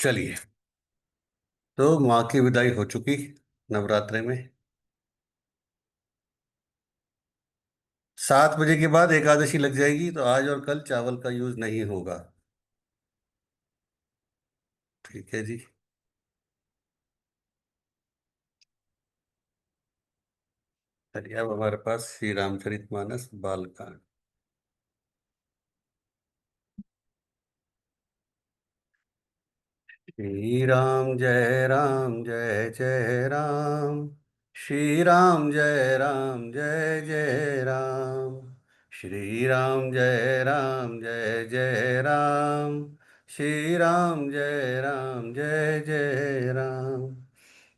चलिए। तो माँ की विदाई हो चुकी नवरात्रे में। 7 बजे के बाद एकादशी लग जाएगी, तो आज और कल चावल का यूज नहीं होगा। ठीक है जी। चलिए, अब हमारे पास श्री रामचरितमानस बालकांड। श्री राम जय जय राम। श्री राम जय जय राम। श्री राम जय जय राम। श्री राम जय जय राम।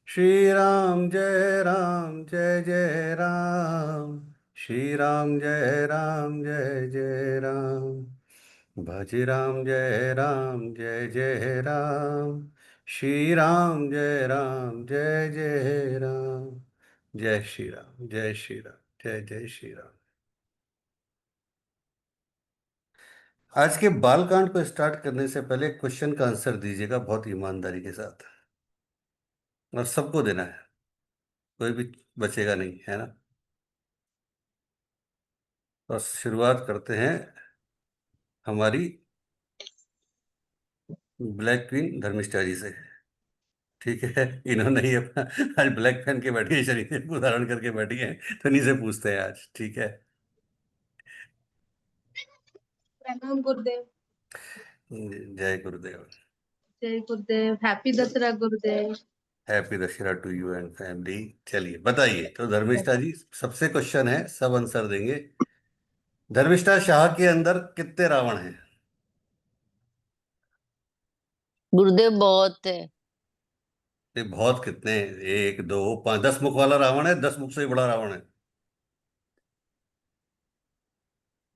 श्री राम जय जय राम। श्री राम जय जय राम। भज राम जय जय राम। श्री राम जय जय राम। जय श्री राम, जय श्री राम, जय जय श्री राम। आज के बालकांड को स्टार्ट करने से पहले क्वेश्चन का आंसर दीजिएगा बहुत ईमानदारी के साथ, और सबको देना है, कोई भी बचेगा नहीं, है ना। और शुरुआत करते हैं हमारी ब्लैक क्वीन धर्मिष्ठा जी से। ठीक है, इन्होंने ही अपना आज ब्लैक पेन के बैठी है, शरीर को धारण करके बैठी है, तो इन्हीं से पूछते हैं आज। ठीक है। प्रणाम गुरुदेव। जय गुरुदेव। जय गुरुदेव। Happy Dussehra Gurudev. Happy Dussehra to you and family. चलिए बताइए, तो धर्मिष्ठा जी सबसे क्वेश्चन है, सब आंसर देंगे। धर्मिष्ठा शाह के अंदर कितने रावण हैं? गुरुदेव बहुत है। ये बहुत कितने हैं? 1 2 5, 10 मुख वाला रावण है, 10 मुख से भी बड़ा रावण है।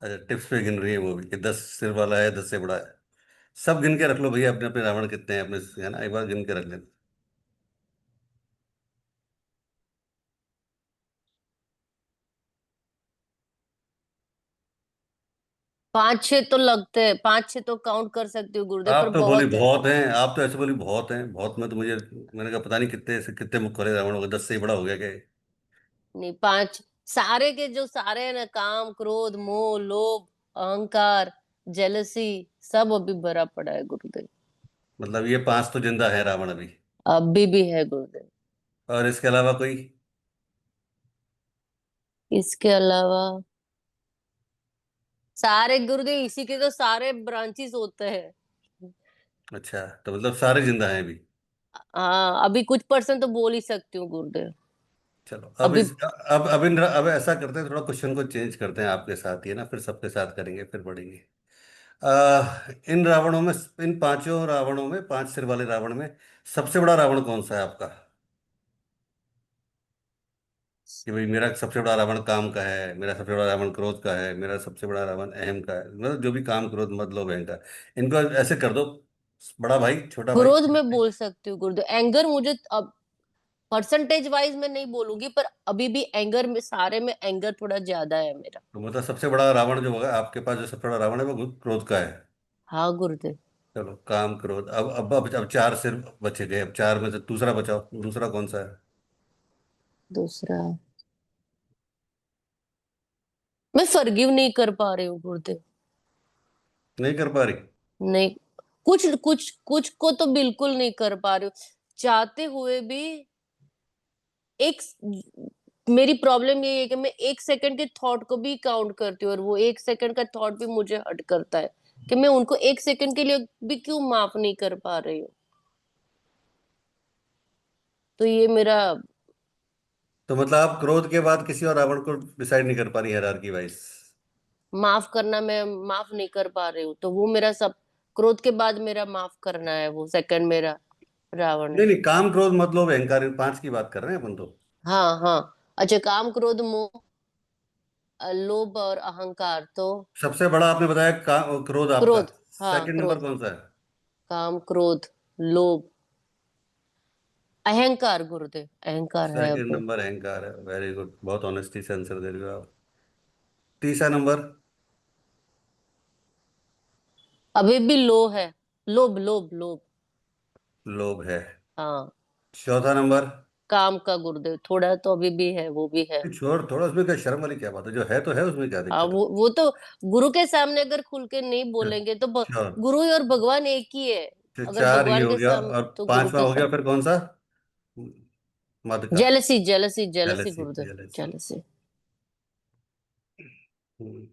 अच्छा, टिप्स पे गिन रही है वो भी कि 10 सिर वाला है, 10 से बड़ा है। सब गिन के रख लो भैया, अपने अपने रावण कितने हैं अपने, है ना, एक बार गिन के रख लेना। 5 6 तो लगते हैं, 5 6 तो काउंट कर सकती हूँ गुरुदेव, पर आप तो बोली बहुत है। बहुत हैं, आप तो ऐसे बोली बहुत हैं, बहुत में तो मुझे, मैंने कहा पता नहीं कितने से कितने मुख वाले रावण हो गए, 10 से ही बड़ा हो गया क्या ये? नहीं, 5 सारे के जो सारे है ना, काम क्रोध मोह लोभ अहंकार जेलसी, सब अभी भरा पड़ा है गुरुदेव। मतलब ये 5 तो जिंदा है रावण अभी? अभी भी है गुरुदेव। और इसके अलावा कोई? इसके अलावा सारे गुरुदेव, इसी के तो सारे ब्रांचेस होते हैं। अच्छा, तो मतलब सारे जिंदा हैं अभी? हाँ, अभी कुछ परसेंट तो बोल ही सकती हूँ गुरुदेव। चलो, अभी अब ऐसा करते हैं, थोड़ा क्वेश्चन को चेंज करते हैं, आपके साथ ही है ना, फिर सबके साथ करेंगे, फिर बढ़ेंगे। इन रावणों में, इन पांचों रावणों में, 5 सिर वाले रावण में सबसे बड़ा रावण कौन सा है आपका? कि भाई मेरा सबसे बड़ा रावण काम का है, मेरा सबसे बड़ा रावण क्रोध का है, मेरा सबसे बड़ा रावण अहम का है, मतलब जो भी काम क्रोध मद लोभ अहंकार, इनको ऐसे कर दो। बड़ा भाई, छोटा भाई। क्रोध में बोल सकती हूँ गुरुदेव। एंगर मुझे अब परसेंटेज वाइज मैं नहीं बोलूंगी, पर अभी भी एंगर में, सारे में एंगर थोड़ा ज्यादा है मेरा। तो मतलब सबसे बड़ा रावण जो होगा आपके पास, जो सबसे बड़ा रावण है वो क्रोध का है। हाँ गुरुदेव। चलो, काम क्रोध, अब 4 सिर बचे गए, अब 4 में से दूसरा बचाओ, दूसरा कौन सा है? दूसरा मैं फॉरगिव नहीं कर पा रही हूँ गुरुदेव। नहीं कर पा रही? नहीं, कुछ कुछ कुछ को तो बिल्कुल नहीं कर पा रही हूँ, चाहते हुए भी। एक मेरी प्रॉब्लम ये है कि मैं 1 सेकंड के थॉट को भी काउंट करती हूँ, और वो 1 सेकंड का थॉट भी मुझे हर्ट करता है कि मैं उनको 1 सेकंड के लिए भी क्यों माफ नहीं कर पा रही हूँ। तो ये मेरा तो मतलब आप क्रोध के बाद किसी और रावण को डिसाइड नहीं कर पा रही, हायरार्की वाइज? माफ करना, मैं माफ नहीं कर पा रही हूँ, तो वो मेरा सब क्रोध के बाद मेरा माफ करना है, वो सेकंड मेरा रावण नहीं है। नहीं, काम क्रोध मतलब अहंकार, इन 5 की बात कर रहे हैं अपन तो। हाँ हाँ। अच्छा, काम क्रोध मोह लोभ और अहंकार तो सबसे बड़ा आपने बताया क्रोध आपका। क्रोध। हाँ, सेकंड नंबर क्रोध। कौन सा है? काम क्रोध लोभ अहंकार गुरुदेव, अहंकार है सेकंड अभी। नंबर अहंकार है, वेरी गुड, बहुत ऑनेस्टी से आंसर दे रहे हो आप। तीसरा नंबर? अभी भी लो है, लोभ लोभ लोभ। लोभ है। हाँ, चौथा नंबर। काम का गुरुदेव थोड़ा तो अभी भी है, वो भी है। छोड़, थोड़ा उसमें क्या शर्म वाली क्या बात है, जो है तो है, उसमें क्या हाँ, दिक्कत है। वो तो गुरु के सामने अगर खुल के नहीं बोलेंगे तो चल, गुरु और भगवान एक ही है। अगर चार ये भगवान हो के गया, सामने और तो गुरु पांचवा के हो गया सामने। फिर कौन सा? मद का। जेलसी, जेलसी, जेलसी जेलसी, गुरुदेव, जेलसी। जेलसी। हम्म,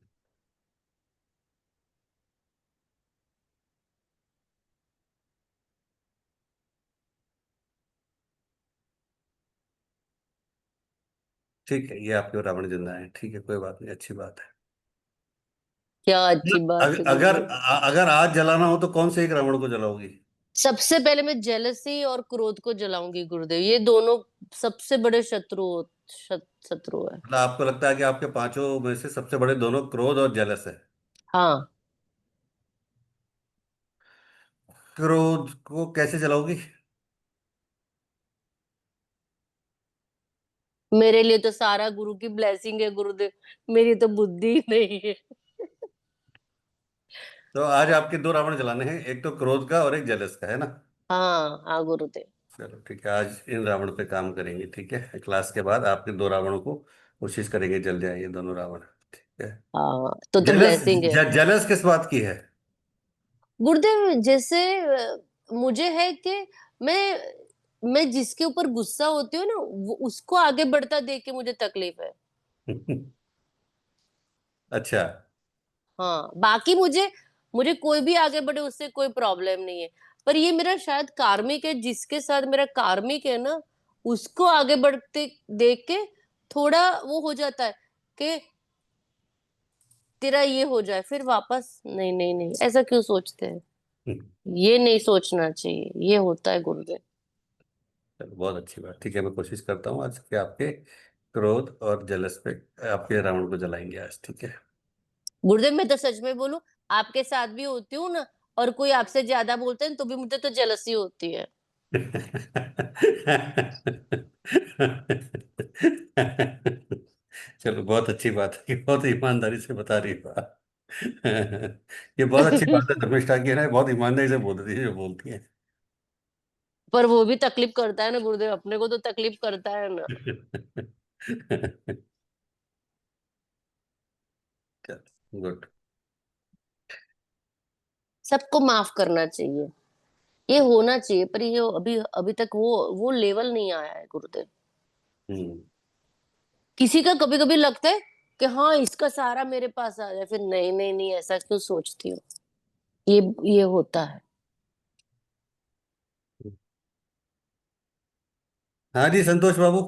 ठीक है, ये आपके रावण जिंदा है, ठीक है, कोई बात नहीं, अच्छी बात है। क्या अच्छी बात है अगर गुरुदेव। अगर आज जलाना हो तो कौन से एक रावण को जलाओगी? सबसे पहले मैं जेलसी और क्रोध को जलाऊंगी गुरुदेव, ये दोनों सबसे बड़े शत्रु है। मतलब आपको लगता है कि आपके पांचों में से सबसे बड़े दोनों क्रोध और जेलस है? हाँ, क्रोध को कैसे जलाओगी? मेरे लिए तो सारा गुरु की ब्लेसिंग है गुरुदेव, मेरी तो बुद्धि ही नहीं है। तो आज आपके दो रावण जलाने हैं, एक तो क्रोध का और एक जेलस का, है ना? हाँ हाँ गुरुदेव। चलो ठीक है, आज इन रावण पे काम करेंगे, ठीक है, क्लास के बाद आपके दो रावणों को कोशिश करेंगे जल जाए ये दोनों रावण, ठीक है। हाँ, तो जेलस, ब्लेसिंग है। जेलस किस बात की है? गुरुदेव जैसे मुझे है कि मैं जिसके ऊपर गुस्सा होती हूँ ना, वो उसको आगे बढ़ता देख के मुझे तकलीफ है। अच्छा। हाँ, बाकी मुझे मुझे कोई भी आगे बढ़े उससे कोई प्रॉब्लम नहीं है। पर ये मेरा शायद कार्मिक है, जिसके साथ मेरा कार्मिक है ना, उसको आगे बढ़ते देख के थोड़ा वो हो जाता है कि तेरा ये हो जाए, फिर वापस नहीं नहीं नहीं, ऐसा क्यों सोचते हैं? ये नहीं सोचना चाहिए, ये होता है गुरुदेव। चलो बहुत अच्छी बात, ठीक है, मैं कोशिश करता हूँ आज के आपके क्रोध और जलस पे आपके रावण को जलाएंगे आज, ठीक है। गुरुदेव मैं तो सच में बोलूं, आपके साथ भी होती हूँ ना, और कोई आपसे ज्यादा बोलते हैं तो भी मुझे तो जेलसी होती है। चलो बहुत अच्छी बात है कि बहुत ईमानदारी से बता रही हो आप। ये बहुत अच्छी बात है, धर्मिष्ठा की है ना, बहुत ईमानदारी से बोलती है जो बोलती है। पर वो भी तकलीफ करता है ना गुरुदेव, अपने को तो तकलीफ करता है ना। गुड। सबको माफ करना चाहिए, ये होना चाहिए, पर ये अभी अभी तक वो लेवल नहीं आया है गुरुदेव। हम्म। किसी का कभी कभी लगता है कि हाँ इसका सारा मेरे पास आ जाए, फिर नहीं नहीं नहीं, ऐसा क्यों सोचती हूँ? ये ये होता है। हाँ जी संतोष बाबू,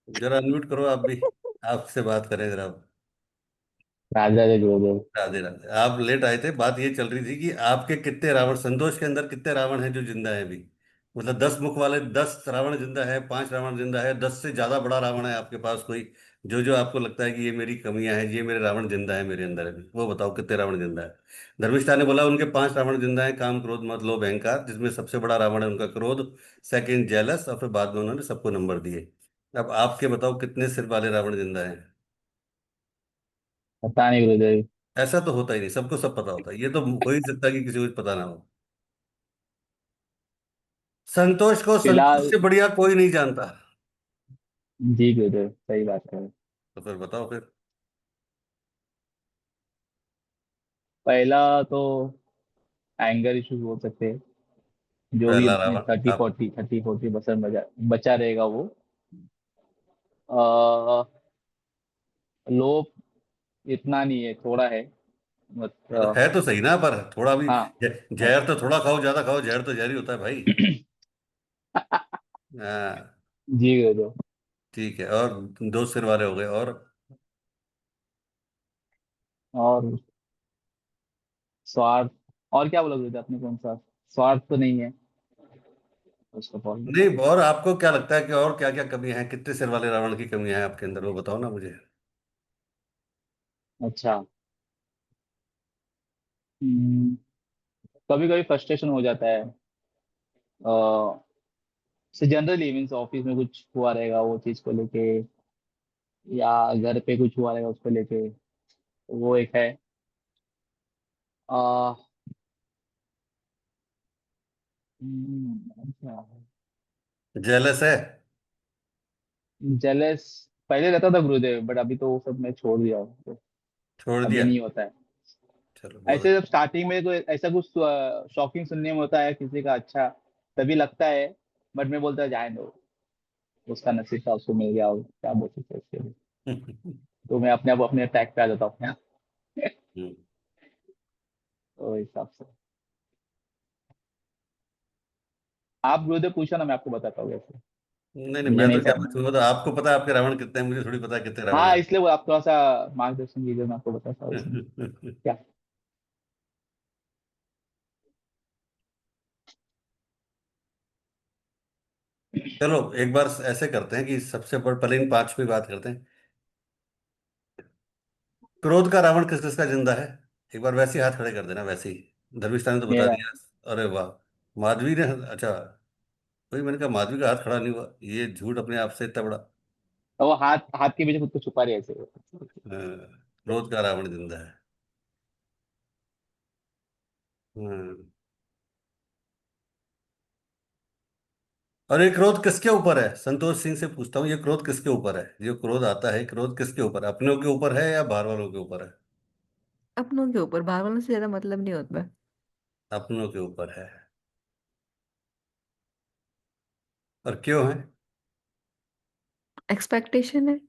जरा अनम्यूट करो आप भी, आपसे बात करें जरा। राजा रे गुरुदेव। राधे राधे। आप लेट आए थे, बात ये चल रही थी कि आपके कितने रावण, संतोष के अंदर कितने रावण हैं जो जिंदा है अभी? मतलब 10 मुख वाले 10 रावण जिंदा है, 5 रावण जिंदा है, 10 से ज्यादा बड़ा रावण है आपके पास कोई, जो जो आपको लगता है कि ये मेरी कमियां हैं, ये मेरे रावण जिंदा है मेरे अंदर अभी, वो बताओ कितने रावण जिंदा है? धर्मिष्ठा ने बोला उनके 5 रावण जिंदा है, काम क्रोध मद लोभ अहंकार, जिसमें सबसे बड़ा रावण है उनका क्रोध, सेकंड जेलस, और फिर बाद में उन्होंने सबको नंबर दिए। अब आपके बताओ कितने सिर वाले रावण जिंदा है? पता नहीं गुरुदेव। ऐसा तो होता ही नहीं, सबको सब पता होता है, ये तो हो ही सकता है कि किसी को पता ना हो। संतोष को संतोष फिलहाल से बढ़िया कोई नहीं जानता। जी गुरुदेव, सही बात है। तो फिर बताओ फिर। पहला तो एंगर इश्यूज हो सकते हैं, जो भी पहला अपने रावण थर्टी आप। फोर्टी 30-40% बचा रहेगा वो। अ, लोभ इतना नहीं है, थोड़ा है। मतलब मतलब है तो सही ना, पर थोड़ा भी हाँ। जहर तो थोड़ा खाओ ज्यादा खाओ, जहर तो जहर ही होता है भाई। हाँ। जी गुरुदेव। ठीक है, और दो सिर वाले हो गए, और और स्वार्थ। और क्या बोला गुरुदेव आपने, कौन सा? स्वार्थ तो नहीं है उसका पॉइंट। नहीं, और आपको क्या लगता है कि और क्या क्या कमियां हैं, कितने सिर वाले रावण की कमियां हैं आपके अंदर, वो बताओ ना मुझे। अच्छा। कभी कभी फ्रस्ट्रेशन हो जाता है। जनरली मीन्स ऑफिस में कुछ हुआ रहेगा वो चीज को लेके, या घर पे कुछ हुआ रहेगा उसको लेके, वो एक है। आ, अच्छा। जेलस है? जेलस पहले रहता था गुरुदेव, बट अभी तो वो सब मैं छोड़ दिया हूँ, तो छोड़ अभी दिया? नहीं होता है। चलो बहुत ऐसे जब अच्छा। स्टार्टिंग में तो ऐसा कुछ शॉकिंग सुनने में होता है किसी का अच्छा, तभी लगता है। बट मैं बोलता है जाए दो, उसका नसीब था, उसको मिल गया, और क्या बोल सकते हैं उसके लिए। तो मैं अपने आप अपने ट्रैक पे आ जाता हूँ अपने आप। हम्म। तो इस हिसाब से आप गुरुदेव पूछा ना, मैं आपको बताता हूँ वैसे। नहीं नहीं, मुझे मैं नहीं तो क्या समझ। पूछूंगा, तो आपको पता है आपके रावण कितने हैं, मुझे थोड़ी पता है कितने रावण हाँ, हैं। इसलिए वो आप थोड़ा सा मार्गदर्शन कीजिए, मैं आपको बताता हूँ इसमें क्या। चलो एक बार ऐसे करते हैं कि सबसे पहले इन पांच पे बात करते हैं। क्रोध का रावण किस किस का जिंदा है? एक बार वैसे ही हाथ खड़े कर देना, वैसे ही। धर्मिष्ठा ने तो बता मेरा दिया। अरे वाह। माधवी ने? अच्छा। वही मैंने कहा माधवी का हाथ खड़ा नहीं हुआ, ये झूठ अपने आप से इतना बड़ा। और वो हाथ हाथ के पीछे खुद को छुपा रही है ऐसे। क्रोध का रावण जिंदा है। हम्म। और ये क्रोध किसके ऊपर है? संतोष सिंह से पूछता हूँ, ये क्रोध किसके ऊपर है? जो क्रोध आता है, क्रोध किसके ऊपर है? अपनों के ऊपर है या बाहर वालों के ऊपर है? अपनों के ऊपर, बाहर वालों से ज्यादा मतलब नहीं होता। अपनों के ऊपर है। और क्यों है? एक्सपेक्टेशन है,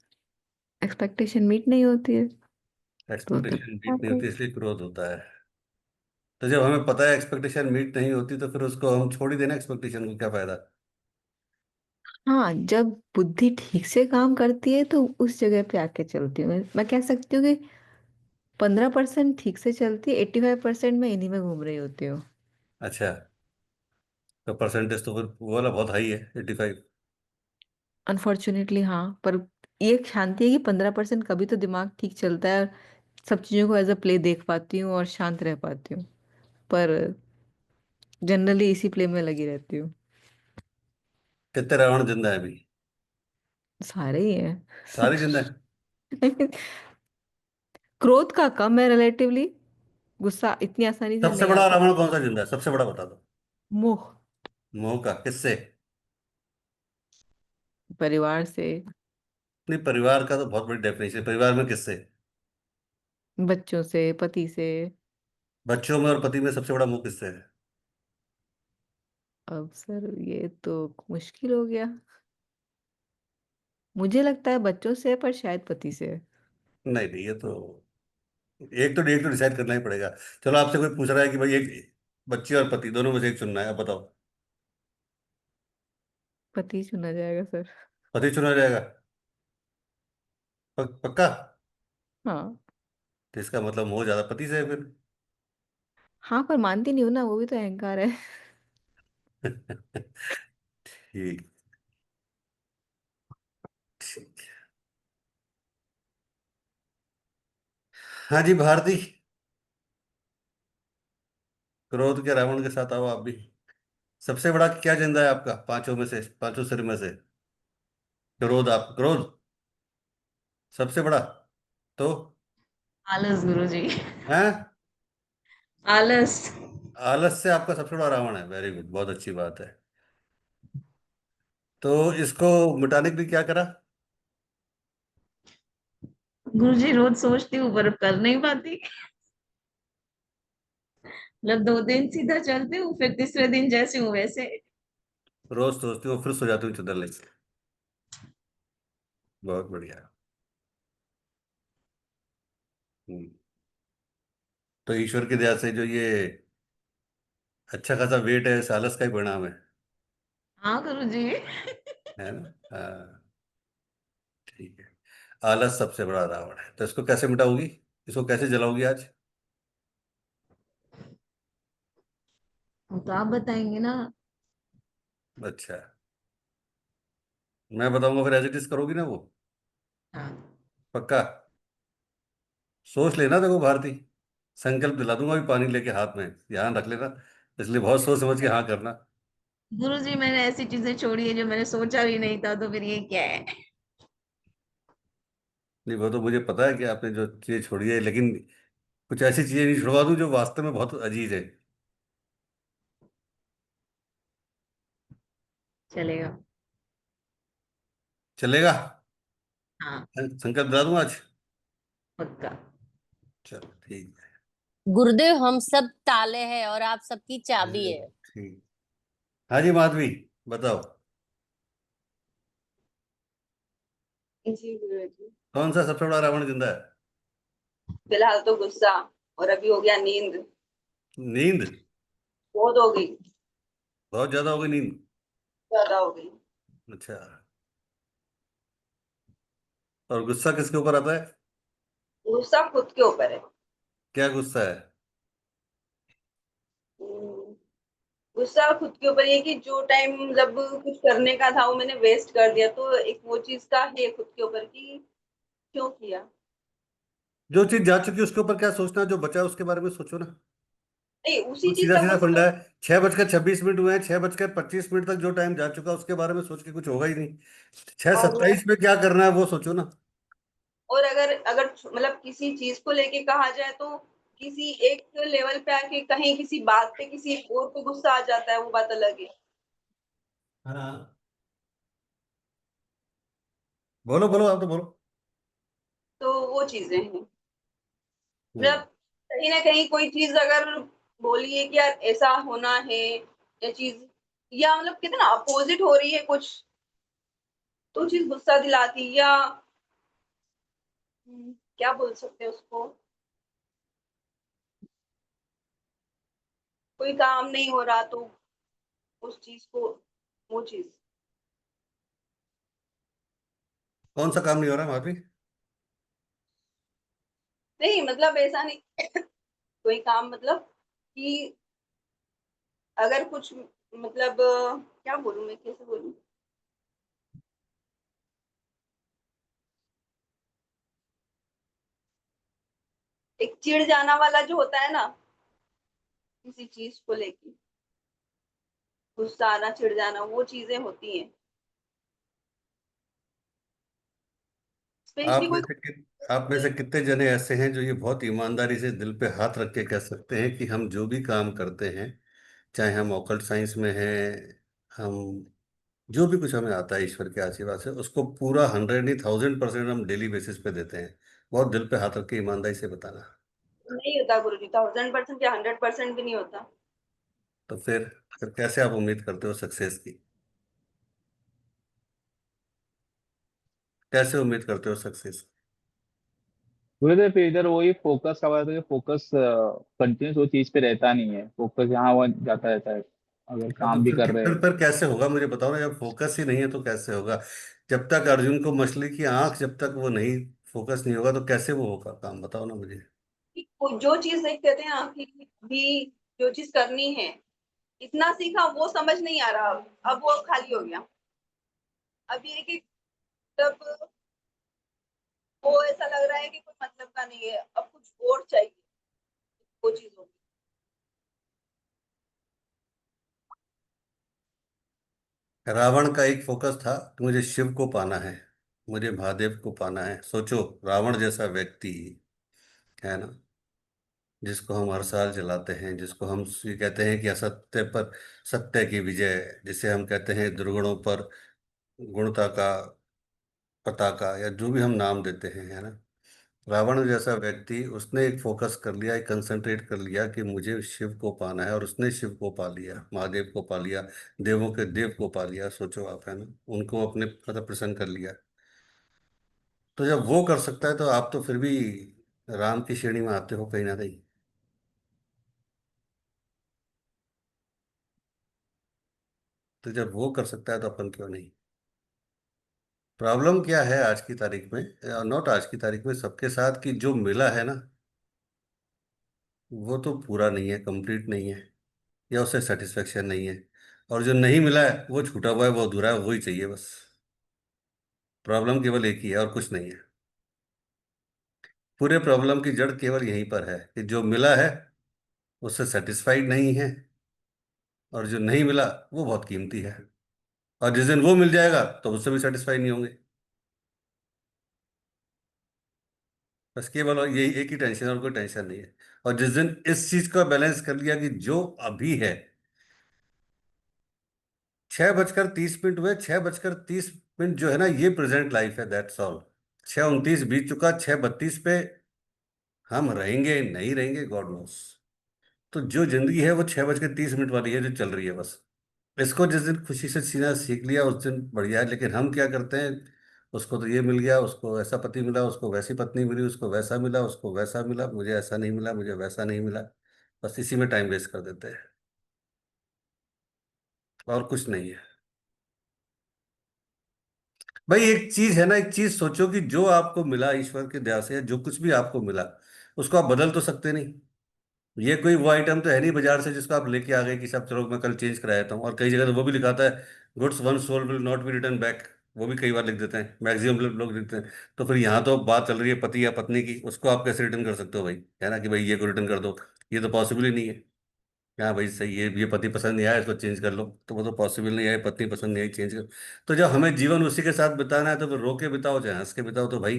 एक्सपेक्टेशन मीट नहीं होती है तो एक्सपेक्टेशन मीट नहीं आते हैं। होती इसलिए क्रोध होता है। तो जब हमें पता है एक्सपेक्टेशन मीट नहीं होती, तो फिर उसको हम छोड़ ही देना, एक्सपेक्टेशन को क्या फायदा? हाँ, जब बुद्धि ठीक से काम करती है तो उस जगह पे आके चलती हूँ। मैं कह सकती हूँ कि 15% ठीक से चलती है, 85% मैं इन्हीं में घूम रही होती हूँ। अच्छा। तो परसेंटेज तो फिर वो वाला बहुत हाई है, 85। अनफॉर्चुनेटली हाँ, पर ये एक शांति है कि 15% कभी तो दिमाग ठीक चलता है और सब चीज़ों को एज अ प्ले देख पाती हूँ और शांत रह पाती हूँ। पर जनरली इसी प्ले में लगी रहती हूँ। कितने रावण जिंदा है अभी? सारे ही हैं। सारे जिंदा है? क्रोध का कम है रिलेटिवली, गुस्सा इतनी आसानी से सबसे नहीं बड़ा आता। रावण कौन सा जिंदा है? सबसे बड़ा बता दो। मोह, मोह का? किससे? परिवार से, नहीं, परिवार का तो बहुत बड़ी डेफिनेशन है। परिवार में किससे? बच्चों से, पति से। बच्चों में और पति में सबसे बड़ा मोह किससे है? अब सर ये तो मुश्किल हो गया। मुझे लगता है बच्चों से, पर शायद पति से। नहीं नहीं, ये तो एक तो डिसाइड करना ही पड़ेगा। चलो आपसे कोई पूछ रहा है कि भाई एक बच्ची और पति दोनों में से एक चुनना है, अब बताओ। पति चुना जाएगा सर। पति चुना जाएगा? पक्का? हाँ। तो इसका मतलब मोह ज्यादा पति से है फिर। हाँ, पर मानती नहीं हूँ ना, वो भी तो अहंकार है। ठीक। ठीक। हाँ जी भारती, क्रोध के रावण के साथ आओ आप भी। सबसे बड़ा क्या जिंदा है आपका, पांचों में से, पांचों सिर में से? क्रोध? आप क्रोध सबसे बड़ा? तो आलस गुरुजी। है? आलस। आलस से आपका सबसे बड़ा रावण है? वेरी गुड, बहुत अच्छी बात है। तो इसको मिटाने के लिए क्या करा? गुरुजी रोज सोचती हूँ पर कर नहीं पाती। मतलब 2 दिन सीधा चलती हूँ, फिर तीसरे दिन जैसे हूँ वैसे। रोज सोचती हूँ फिर सो जाती हूँ चादर लेके। बहुत बढ़िया। हम्म। तो ईश्वर की दया से जो ये अच्छा खासा वेट है, इस आलस का ही परिणाम हाँ गुरुजी। है ना? हाँ। ठीक है। आलस सबसे बड़ा रावण है, तो इसको कैसे मिटाओगी? इसको कैसे जलाओगी आज? वो तो आप बताएंगे ना। अच्छा। मैं बताऊंगा फिर एज इट इज करोगी ना वो? हाँ। पक्का? सोच लेना, देखो भारती, संकल्प दिला दूंगा अभी पानी लेके हाथ में, ध्यान रख लेना। इसलिए बहुत सोच समझ के हाँ करना। गुरुजी मैंने ऐसी चीजें छोड़ी है जो मैंने सोचा भी नहीं था, तो फिर ये क्या है। नहीं, वो तो मुझे पता है कि आपने जो चीज़ छोड़ी है, लेकिन कुछ ऐसी चीजें नहीं छुड़वा दूं जो वास्तव में बहुत अजीज है। चलेगा। चलेगा। हाँ, संकल्प दिला दूं आज। पक्का। चलो ठीक गुरुदेव, हम सब ताले हैं और आप सबकी चाबी है। है। ठीक। हाँ जी माधवी, बताओ। जी गुरुजी। कौन सा सबसे बड़ा रावण जिंदा है? फिलहाल तो गुस्सा, और अभी हो गया नींद। नींद? बहुत हो गई, बहुत ज्यादा हो गई नींद? ज्यादा हो गई। अच्छा। और गुस्सा किसके ऊपर आता है? गुस्सा खुद के ऊपर है। क्या गुस्सा है? हम्म, गुस्सा खुद के ऊपर ये कि जो टाइम मतलब कुछ करने का था वो मैंने वेस्ट कर दिया, तो एक वो चीज का है खुद के ऊपर कि क्यों किया। जो चीज जा चुकी है उसके ऊपर क्या सोचना, जो बचा है उसके बारे में सोचो ना। नहीं, उसी तो चीज सीधा का सीधा गुस्सा। फंडा है। 6:26 हुए हैं, 6:25 तक जो टाइम जा चुका उसके बारे में सोच के कुछ होगा ही नहीं। छह और सत्ताईस में क्या करना है वो सोचो ना। और अगर अगर मतलब किसी चीज को लेके कहा जाए तो किसी एक लेवल पे आके कहीं किसी बात पे किसी और को गुस्सा आ जाता है, वो बात अलग है। हाँ, बोलो बोलो, आप तो बोलो। तो वो चीजें हैं। हम्म। मतलब कहीं ना कहीं कोई चीज अगर बोलिए कि यार ऐसा होना है, या चीज, या मतलब कहते हैं ना अपोजिट हो रही है कुछ, तो चीज गुस्सा दिलाती, या क्या बोल सकते हैं उसको, कोई काम नहीं हो रहा तो उस चीज को, वो चीज। कौन सा काम नहीं हो रहा वहां पे? नहीं मतलब ऐसा नहीं कोई काम मतलब कि अगर कुछ मतलब क्या बोलूं, मैं कैसे बोलूं, एक चिढ़ जाना वाला जो होता है ना किसी चीज को लेके, गुस्सा आना, चिढ़ जाना, वो चीजें होती हैं। स्पेशली कोई। आप में से कितने जने ऐसे हैं जो ये बहुत ईमानदारी से दिल पे हाथ रख के कह सकते हैं कि हम जो भी काम करते हैं, चाहे हम ऑकल्ट साइंस में हैं, हम जो भी कुछ हमें आता है ईश्वर के आशीर्वाद से, उसको पूरा 100 नहीं 1000% हम डेली बेसिस पे देते हैं? बहुत दिल पे हाथ रख के ईमानदारी से बताना। नहीं होता गुरुजी, 1000% या 100% भी नहीं होता। तो फिर कैसे आप उम्मीद करते हो सक्सेस की? कैसे उम्मीद करते हो सक्सेस? गुरुदेव फिर इधर वही फोकस का बात है, फोकस कंटिन्यूस वो चीज पे रहता नहीं है, फोकस यहाँ वहाँ जाता रहता है अगर हाँ, तो काम भी फिर कर रहे फिर हैं। फिर कैसे होगा मुझे बताओ ना। जब फोकस ही नहीं है तो कैसे होगा? जब तक अर्जुन को मछली की आंख, जब तक वो नहीं, फोकस नहीं होगा तो कैसे वो होगा काम, बताओ ना मुझे। कि जो चीज एक कहते हैं ना कि भी जो चीज करनी है, इतना सीखा वो समझ नहीं आ रहा, अब वो खाली हो गया। अब ये है कि तब वो ऐसा लग रहा है कि कोई मतलब का नहीं है, अब कुछ और चाहिए, वो चीज होगी। रावण का एक फोकस था कि मुझे शिव को पाना है, मुझे महादेव को पाना है। सोचो, रावण जैसा व्यक्ति है ना, जिसको हम हर साल जलाते हैं, जिसको हम ये कहते हैं कि असत्य पर सत्य की विजय, जिसे हम कहते हैं दुर्गुणों पर गुणता का पताका, या जो भी हम नाम देते हैं, है ना। रावण जैसा व्यक्ति, उसने एक फोकस कर लिया, एक कंसंट्रेट कर लिया कि मुझे शिव को पाना है, और उसने शिव को पा लिया, महादेव को पा लिया, देवों के देव को पा लिया। सोचो आप, है ना, उनको अपने मतलब प्रसन्न कर लिया। तो जब वो कर सकता है तो आप तो फिर भी राम की श्रेणी में आते हो कहीं ना कहीं। तो जब वो कर सकता है तो अपन क्यों नहीं? प्रॉब्लम क्या है आज की तारीख में, नॉट आज की तारीख में, सबके साथ, कि जो मिला है ना वो तो पूरा नहीं है, कंप्लीट नहीं है, या उससे सेटिस्फेक्शन नहीं है। और जो नहीं मिला है वो छूटा हुआ है, वो अधूरा है, वही चाहिए बस। प्रॉब्लम केवल एक ही है और कुछ नहीं है। पूरे प्रॉब्लम की जड़ केवल यहीं पर है कि जो मिला है उससे सेटिस्फाइड नहीं है, और जो नहीं मिला वो बहुत कीमती है। और जिस दिन वो मिल जाएगा तो उससे भी सेटिस्फाई नहीं होंगे। बस केवल और यही एक ही टेंशन है, और कोई टेंशन नहीं है। और जिस दिन इस चीज का बैलेंस कर लिया कि जो अभी है 6:30 हुए, 6:30 जो है ना, ये प्रेजेंट लाइफ है, दैट्स ऑल। 6:29 बीत चुका, 6:32 पे हम रहेंगे नहीं रहेंगे, गॉड नोस। तो जो जिंदगी है वो 6:30 वाली है जो चल रही है बस। इसको जिस दिन खुशी से सीना सीख लिया उस दिन बढ़िया है, लेकिन हम क्या करते हैं, उसको तो ये मिल गया, उसको ऐसा पति मिला, उसको वैसी पत्नी मिली, उसको वैसा मिला, उसको वैसा मिला, मुझे ऐसा नहीं मिला, मुझे वैसा नहीं मिला। बस इसी में टाइम वेस्ट कर देते हैं, और कुछ नहीं है। भाई एक चीज है ना, एक चीज सोचो कि जो आपको मिला ईश्वर की दया से, जो कुछ भी आपको मिला, उसको आप बदल तो सकते नहीं। ये कोई वो आइटम तो है नहीं बाजार से जिसको आप लेके आ गए कि सब चलो मैं कल चेंज करा देता हूँ। और कई जगह तो वो भी लिखाता है, goods one sold will not be return back. वो भी कई बार लिख देते हैं, मैक्सिमम लोग लिखते हैं। तो फिर यहाँ तो बात चल रही है पति या पत्नी की, उसको आप कैसे रिटर्न कर सकते हो भाई, है ना, कि भाई ये को रिटर्न कर दो। ये तो पॉसिबल ही नहीं है। हाँ भाई सही, ये पति पसंद नहीं आया, इसको चेंज कर लो, तो वो तो पॉसिबल नहीं है। पत्नी पसंद नहीं आई, चेंज कर। तो जब हमें जीवन उसी के साथ बिताना है तो फिर रो के बिताओ चाहे हंस के बिताओ, तो भाई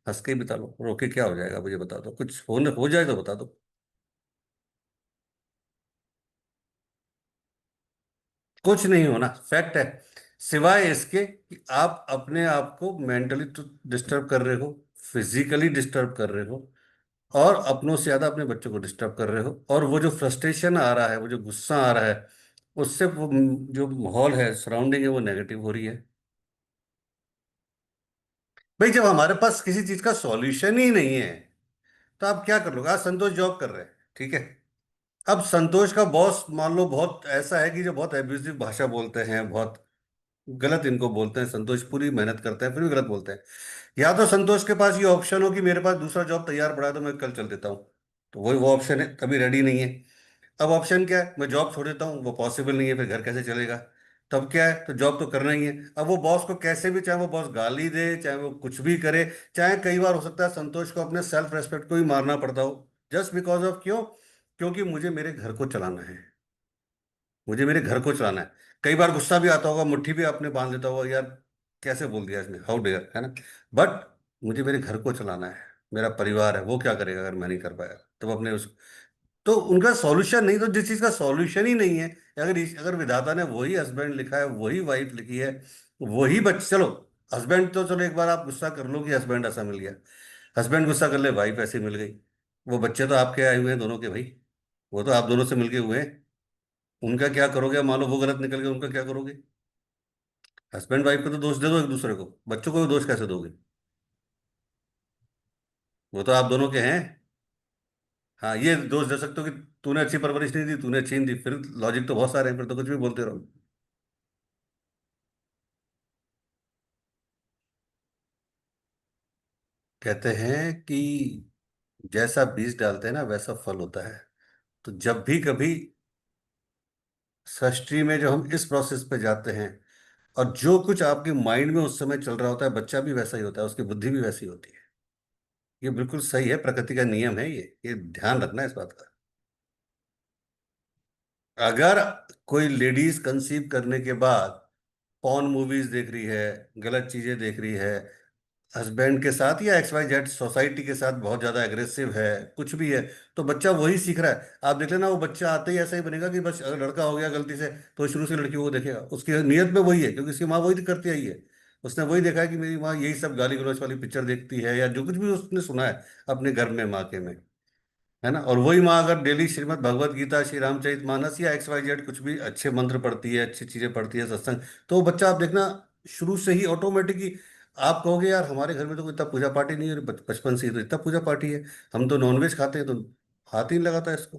हंस के ही बिता लो। रो के क्या हो जाएगा मुझे बता दो, कुछ हो जाए तो बता दो। कुछ नहीं होना, फैक्ट है। सिवाय इसके कि आप अपने आप को मेंटली तो डिस्टर्ब कर रहे हो, फिजिकली डिस्टर्ब कर रहे हो, और अपनों से ज्यादा अपने बच्चों को डिस्टर्ब कर रहे हो। और वो जो फ्रस्ट्रेशन आ रहा है, वो जो गुस्सा आ रहा है, उससे वो जो माहौल है, सराउंडिंग है, वो नेगेटिव हो रही है। भाई जब हमारे पास किसी चीज का सॉल्यूशन ही नहीं है, तो आप क्या कर लोगे। आज संतोष जॉब कर रहे हैं, ठीक है। अब संतोष का बॉस मान लो बहुत ऐसा है कि जो बहुत एब्यूजिव भाषा बोलते हैं, बहुत गलत इनको बोलते हैं। संतोष पूरी मेहनत करते हैं फिर भी गलत बोलते हैं। या तो संतोष के पास ये ऑप्शन हो कि मेरे पास दूसरा जॉब तैयार पड़ा है तो मैं कल चल देता हूँ, तो वही वो ऑप्शन है, तभी रेडी नहीं है। अब ऑप्शन क्या है, मैं जॉब छोड़ देता हूँ, वो पॉसिबल नहीं है, फिर घर कैसे चलेगा। तब क्या है, तो जॉब तो करना ही है। अब वो बॉस को कैसे भी, चाहे वो बॉस गाली दे, चाहे वो कुछ भी करे, चाहे कई बार हो सकता है संतोष को अपने सेल्फ रेस्पेक्ट को ही मारना पड़ता हो, जस्ट बिकॉज ऑफ क्यों, क्योंकि मुझे मेरे घर को चलाना है, मुझे मेरे घर को चलाना है। कई बार गुस्सा भी आता होगा, मुट्ठी भी आपने बांध लेता होगा, यार कैसे बोल दिया इसने, हाउ डेयर, है ना। बट मुझे मेरे घर को चलाना है, मेरा परिवार है, वो क्या करेगा अगर मैं नहीं कर पाया। तो अपने उस, तो उनका सॉल्यूशन नहीं, तो जिस चीज का सॉल्यूशन ही नहीं है, अगर विधाता ने वही हस्बैंड लिखा है, वही वाइफ लिखी है, वही बच्चे, चलो हस्बैंड तो चलो एक बार आप गुस्सा कर लो कि हस्बैंड ऐसा मिल गया, हस्बैंड गुस्सा कर ले वाइफ ऐसी मिल गई, वो बच्चे तो आपके आए हुए हैं दोनों के भाई, वो तो आप दोनों से मिलके हुए हैं। उनका क्या करोगे, मान लो वो गलत निकल गए, उनका क्या करोगे। हस्बैंड वाइफ को तो दोष दे दो एक दूसरे को, बच्चों को भी दोष कैसे दोगे, वो तो आप दोनों के हैं। हाँ ये दोष दे सकते हो कि तूने अच्छी परवरिश नहीं दी, तूने अच्छी नहीं दी, फिर लॉजिक तो बहुत सारे हैं, फिर तो कुछ भी बोलते रहो। कहते हैं कि जैसा बीज डालते हैं ना वैसा फल होता है। तो जब भी कभी सृष्टि में जो हम इस प्रोसेस पे जाते हैं, और जो कुछ आपके माइंड में उस समय चल रहा होता है, बच्चा भी वैसा ही होता है, उसकी बुद्धि भी वैसी होती है। ये बिल्कुल सही है, प्रकृति का नियम है ये ध्यान रखना है इस बात का। अगर कोई लेडीज कंसीव करने के बाद पॉर्न मूवीज देख रही है, गलत चीजें देख रही है, हस्बैंड के साथ या XYZ सोसाइटी के साथ बहुत ज्यादा एग्रेसिव है, कुछ भी है, तो बच्चा वही सीख रहा है। आप देख लेना वो बच्चा आते ही ऐसा ही बनेगा कि बस अगर लड़का हो गया गलती से, तो शुरू से लड़की को देखेगा, उसकी नीयत में वही है, क्योंकि उसकी माँ वही करती आई है। उसने वही देखा है कि मेरी माँ यही सब गाली गलौज वाली पिक्चर देखती है, या जो कुछ भी उसने सुना है अपने घर में माँ के में, है ना। और वही माँ अगर डेली श्रीमद् भगवत गीता, श्री रामचरित मानस या XYZ कुछ भी अच्छे मंत्र पढ़ती है, अच्छी चीजें पढ़ती है, सत्संग, तो वो बच्चा आप देखना शुरू से ही ऑटोमेटिक ही, आप कहोगे यार हमारे घर में तो कोई इतना पूजा पाठी नहीं है, बचपन से ही तो इतना पूजा पाठी है, हम तो नॉनवेज खाते हैं, तो हाथ ही नहीं लगाता है इसको।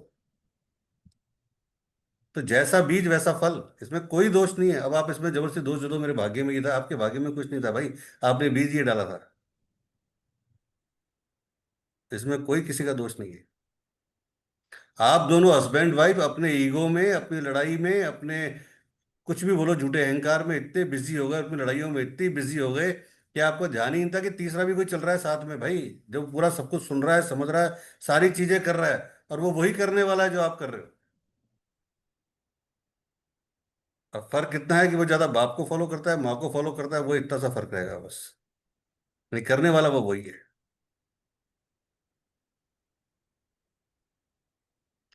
तो जैसा बीज वैसा फल, इसमें कोई दोष नहीं है। अब आप इसमें जबरदस्ती दोष दे दो मेरे भाग्य में ये था, आपके भाग्य में कुछ नहीं था भाई, आपने बीज ये डाला था, इसमें कोई किसी का दोष नहीं है। आप दोनों हस्बैंड वाइफ अपने ईगो में, अपनी लड़ाई में, अपने कुछ भी बोलो झूठे अहंकार में इतने बिजी हो गए, अपनी लड़ाइयों में इतने बिजी हो गए कि आपको ध्यान ही नहीं था कि तीसरा भी कोई चल रहा है साथ में भाई, जो पूरा सब कुछ सुन रहा है, समझ रहा है, सारी चीजें कर रहा है, और वो वही करने वाला है जो आप कर रहे हो। अब फर्क इतना है कि वो ज्यादा बाप को फॉलो करता है, माँ को फॉलो करता है, वो इतना सा फर्क रहेगा बस, नहीं करने वाला वो वही है।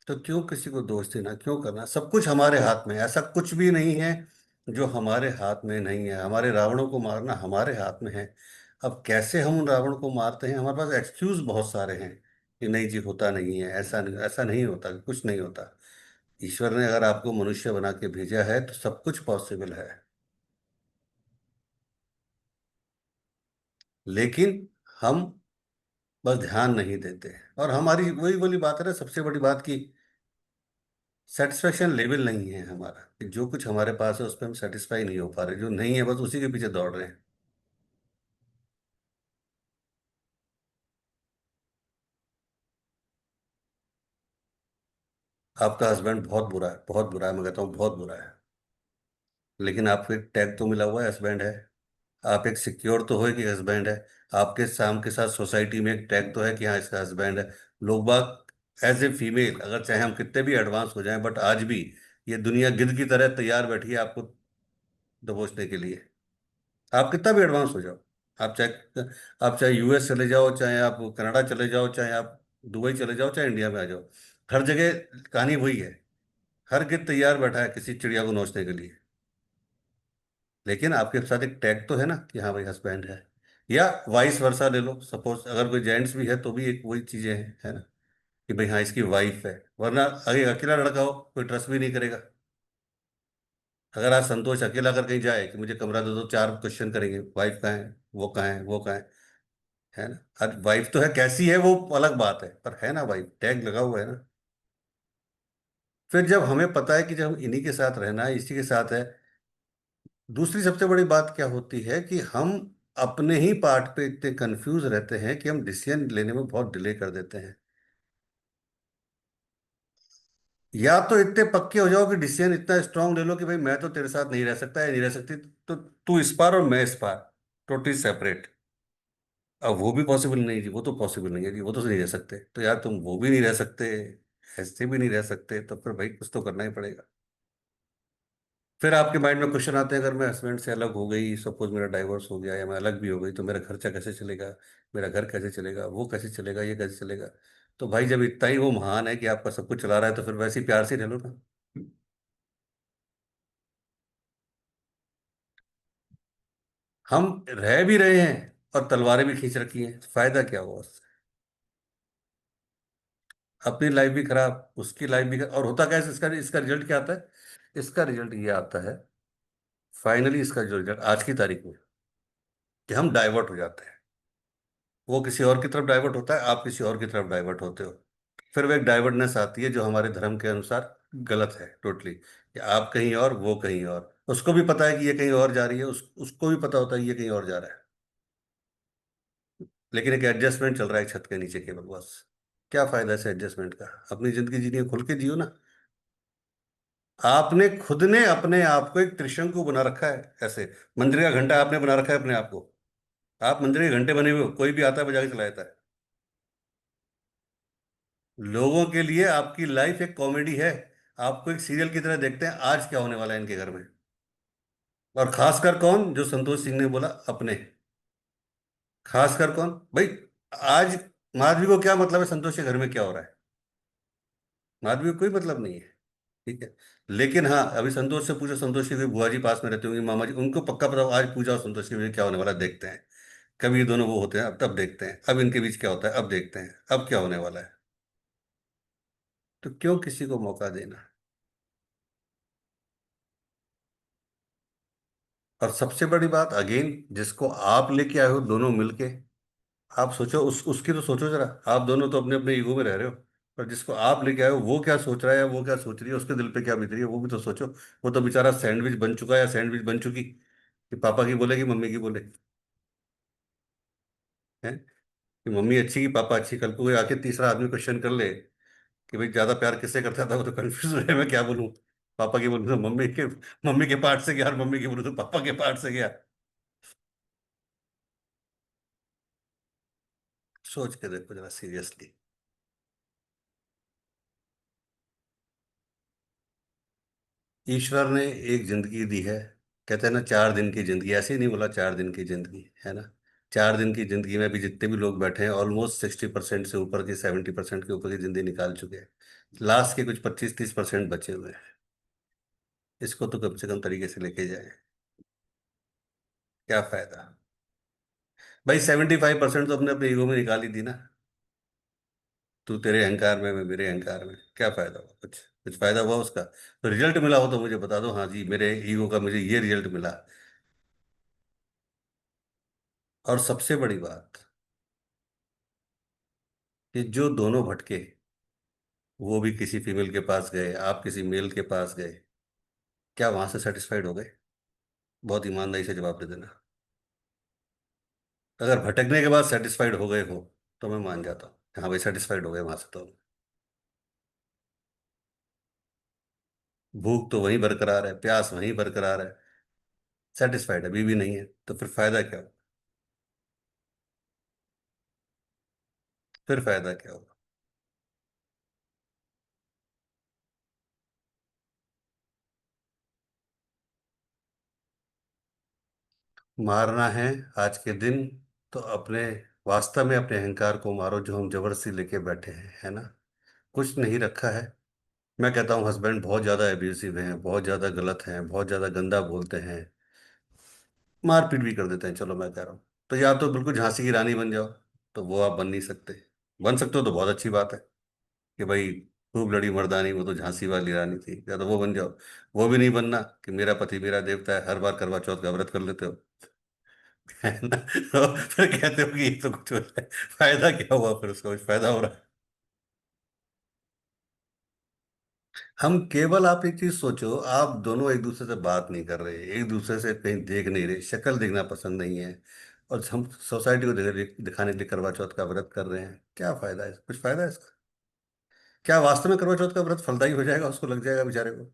तो क्यों किसी को दोष देना, क्यों करना, सब कुछ हमारे हाथ में है, ऐसा कुछ भी नहीं है जो हमारे हाथ में नहीं है। हमारे रावणों को मारना हमारे हाथ में है। अब कैसे हम उन रावण को मारते हैं, हमारे पास एक्सक्यूज बहुत सारे हैं कि नहीं जी होता नहीं है, ऐसा नहीं होता, कुछ नहीं होता। ईश्वर ने अगर आपको मनुष्य बना के भेजा है तो सब कुछ पॉसिबल है। लेकिन हम बस ध्यान नहीं देते, और हमारी वही वाली बात है ना, सबसे बड़ी बात की सेटिस्फेक्शन लेवल नहीं है हमारा, कि जो कुछ हमारे पास है उस पर हम सेटिस्फाई नहीं हो पा रहे, जो नहीं है बस उसी के पीछे दौड़ रहे हैं। आपका हस्बैंड बहुत बुरा है, बहुत बुरा है, मैं कहता हूँ बहुत बुरा है, लेकिन आपको एक टैग तो मिला हुआ है, हस्बैंड है। आप एक सिक्योर तो हो कि हस्बैंड है। आपके साम के साथ सोसाइटी में एक टैग तो है कि हाँ इसका हस्बैंड है। लोग बाग एज ए फीमेल, अगर चाहे हम कितने भी एडवांस हो जाएं, बट आज भी ये दुनिया गिद्ध की तरह तैयार बैठी है आपको दबोचने के लिए। आप कितना भी एडवांस हो जाओ, आप चाहे यूएस चले जाओ, चाहे आप कनाडा चले जाओ, चाहे आप दुबई चले जाओ, चाहे इंडिया में आ जाओ, हर जगह कहानी वही है। हर गिद्ध तैयार बैठा है किसी चिड़िया को नोचने के लिए। लेकिन आपके साथ एक टैग तो है ना कि हाँ भाई हस्बैंड है। या वाइस वर्सा ले लो, सपोज अगर कोई जेंट्स भी है तो भी एक वही चीजें हैं, है ना, कि भाई हाँ इसकी वाइफ है। वरना अगर अकेला लड़का हो कोई ट्रस्ट भी नहीं करेगा। अगर आज संतोष अकेला अगर कहीं जाए कि मुझे कमरा दे दो, चार क्वेश्चन करेंगे, वाइफ कहाँ है, वो कहाँ है, वो कहाँ है ना। अब वाइफ तो है, कैसी है वो अलग बात है, पर है ना, वाइफ टैग लगा हुआ है ना। फिर जब हमें पता है कि जब हम इन्हीं के साथ रहना है, इसी के साथ है, दूसरी सबसे बड़ी बात क्या होती है कि हम अपने ही पार्ट पे इतने कंफ्यूज रहते हैं कि हम डिसीजन लेने में बहुत डिले कर देते हैं। या तो इतने पक्के हो जाओ कि डिसीजन इतना स्ट्रांग ले लो कि भाई मैं तो तेरे साथ नहीं रह सकता या नहीं रह सकती, तो तू इस पार और मैं इस पार, टोटली सेपरेट। अब वो भी पॉसिबल नहीं जी, वो तो पॉसिबल नहीं है जी, वो तो नहीं रह सकते, तो यार तुम वो भी नहीं रह सकते, ऐसे भी नहीं रह सकते, तो फिर भाई कुछ तो करना ही पड़ेगा। फिर आपके माइंड में क्वेश्चन आते हैं, अगर मैं हस्बैंड से अलग हो गई, सपोज मेरा डाइवोर्स हो गया या मैं अलग भी हो गई, तो मेरा खर्चा कैसे चलेगा, मेरा घर कैसे चलेगा, वो कैसे चलेगा, ये कैसे चलेगा। तो भाई जब इतना ही वो महान है कि आपका सब कुछ चला रहा है, तो फिर वैसे ही प्यार से ही रह लो ना। हम रह भी रहे हैं और तलवारें भी खींच रखी हैं, फायदा क्या हुआ उससे। अपनी लाइफ भी खराब, उसकी लाइफ भी खराब, और होता क्या है, इसका इसका रिजल्ट क्या आता है। इसका रिजल्ट ये आता है, फाइनली इसका जो रिजल्ट आज की तारीख में, कि हम डाइवर्ट हो जाते हैं। वो किसी और की तरफ डाइवर्ट होता है, आप किसी और की तरफ डाइवर्ट होते हो। फिर वो एक डाइवर्टनेस आती है जो हमारे धर्म के अनुसार गलत है टोटली, कि आप कहीं और वो कहीं और। उसको भी पता है कि ये कहीं और जा रही है, उसको भी पता होता है ये कहीं और जा रहा है, लेकिन एक एडजस्टमेंट चल रहा है छत के नीचे केवल, बस। क्या फायदा है इस एडजस्टमेंट का। अपनी जिंदगी जीनी है, खुल के जियो ना। आपने खुद ने अपने आप को एक त्रिशंकु बना रखा है ऐसे। मंदिर का घंटा आपने बना रखा है अपने आप को। आप मंदिर के घंटे बने हुए हो, कोई भी आता है बजा के चला जाता है। लोगों के लिए आपकी लाइफ एक कॉमेडी है। आपको एक सीरियल की तरह देखते हैं, आज क्या होने वाला है इनके घर में। और खासकर कौन, जो संतोष सिंह ने बोला अपने, खासकर कौन भाई। आज माधवी को क्या मतलब है संतोष के घर में क्या हो रहा है, माधवी को कोई मतलब नहीं है। ठीक है। लेकिन हाँ, अभी संतोष से पूछो, संतोष की कोई बुआ जी पास में रहती होंगी, मामा जी, उनको पक्का पता होगा, आज पूजा और संतोष के बीच क्या होने वाला है, देखते हैं। कभी ये दोनों वो होते हैं, अब तब देखते हैं, अब इनके बीच क्या होता है, अब देखते हैं, अब क्या होने वाला है। तो क्यों किसी को मौका देना। और सबसे बड़ी बात अगेन, जिसको आप लेके आए हो दोनों मिलके, आप सोचो, उसकी तो सोचो जरा। आप दोनों तो अपने अपने ईगो में रह रहे हो, पर जिसको आप लेके आए हो वो क्या सोच रहा है, वो क्या सोच रही है, उसके दिल पे क्या बीत रही है, वो भी तो सोचो। वो तो बेचारा सैंडविच बन चुका है या सैंडविच बन चुकी, कि पापा की बोले कि मम्मी की बोले, है कि मम्मी अच्छी कि पापा अच्छी। कल को कोई आके तीसरा आदमी क्वेश्चन कर ले कि भाई ज्यादा प्यार किससे करता था, वो तो कंफ्यूज है, मैं क्या बोलूं। पापा की बोलूं तो मम्मी के पार्ट से गया, और मम्मी की बोलूं तो पापा के पार्ट से गया। सोच के देखो जरा सीरियसली। ईश्वर ने एक जिंदगी दी है। कहते हैं ना 4 दिन की जिंदगी, ऐसे ही नहीं बोला 4 दिन की जिंदगी, है ना। 4 दिन की जिंदगी में भी जितने भी लोग बैठे हैं, ऑलमोस्ट 60% से ऊपर की, 70% के ऊपर की जिंदगी निकाल चुके हैं। लास्ट के कुछ 25-30% बचे हुए हैं। इसको तो कम से कम तरीके से लेके जाए, क्या फायदा। भाई 75% तो अपने अपने ईगो में निकाल ही दी ना। तू तेरे अहंकार में, मैं मेरे अहंकार में, क्या फायदा हुआ? कुछ कुछ फायदा हुआ उसका? तो रिजल्ट मिला हो तो मुझे बता दो, हाँ जी मेरे ईगो का मुझे ये रिजल्ट मिला। और सबसे बड़ी बात कि जो दोनों भटके, वो भी किसी फीमेल के पास गए, आप किसी मेल के पास गए, क्या वहां से सेटिस्फाइड हो गए? बहुत ईमानदारी से जवाब दे देना। अगर भटकने के बाद सेटिस्फाइड हो गए हो तो मैं मान जाता हूँ, हाँ भाई सेटिस्फाइड हो गए वहां से तो। भूख तो वहीं बरकरार है, प्यास वहीं बरकरार है, सेटिस्फाइड अभी भी नहीं है, तो फिर फायदा क्या हो? फिर फायदा क्या होगा? मारना है आज के दिन तो अपने, वास्तव में अपने अहंकार को मारो जो हम जबरदस्ती लेके बैठे हैं, है ना। कुछ नहीं रखा है। मैं कहता हूँ हस्बैंड बहुत ज्यादा एब्यूसिव हैं, बहुत ज्यादा गलत हैं, बहुत ज्यादा गंदा बोलते हैं, मारपीट भी कर देते हैं, चलो मैं कह रहा हूँ, तो या तो बिल्कुल झांसी की रानी बन जाओ, तो वो आप बन नहीं सकते। बन सकते हो तो बहुत अच्छी बात है कि भाई खूब लड़ी मर्दानी, वो तो झांसी वाली रानी थी, या तो वो बन जाओ। वो भी नहीं बनना कि मेरा पति मेरा देवता है, हर बार करवा चौथ का व्रत कर लेते हो, है ना। तो फिर कहते हो कि ये तो कुछ हो रहा है, फायदा क्या हुआ? फिर उसका कुछ फायदा हो रहा है? हम केवल, आप एक चीज सोचो, आप दोनों एक दूसरे से बात नहीं कर रहे, एक दूसरे से कहीं देख नहीं रहे, शक्ल देखना पसंद नहीं है, और हम सोसाइटी को दिखाने के लिए करवा चौथ का व्रत कर रहे हैं, क्या फायदा है? कुछ फायदा है इसका? क्या वास्तव में करवा चौथ का व्रत फलदायी हो जाएगा? उसको लग जाएगा बेचारे को?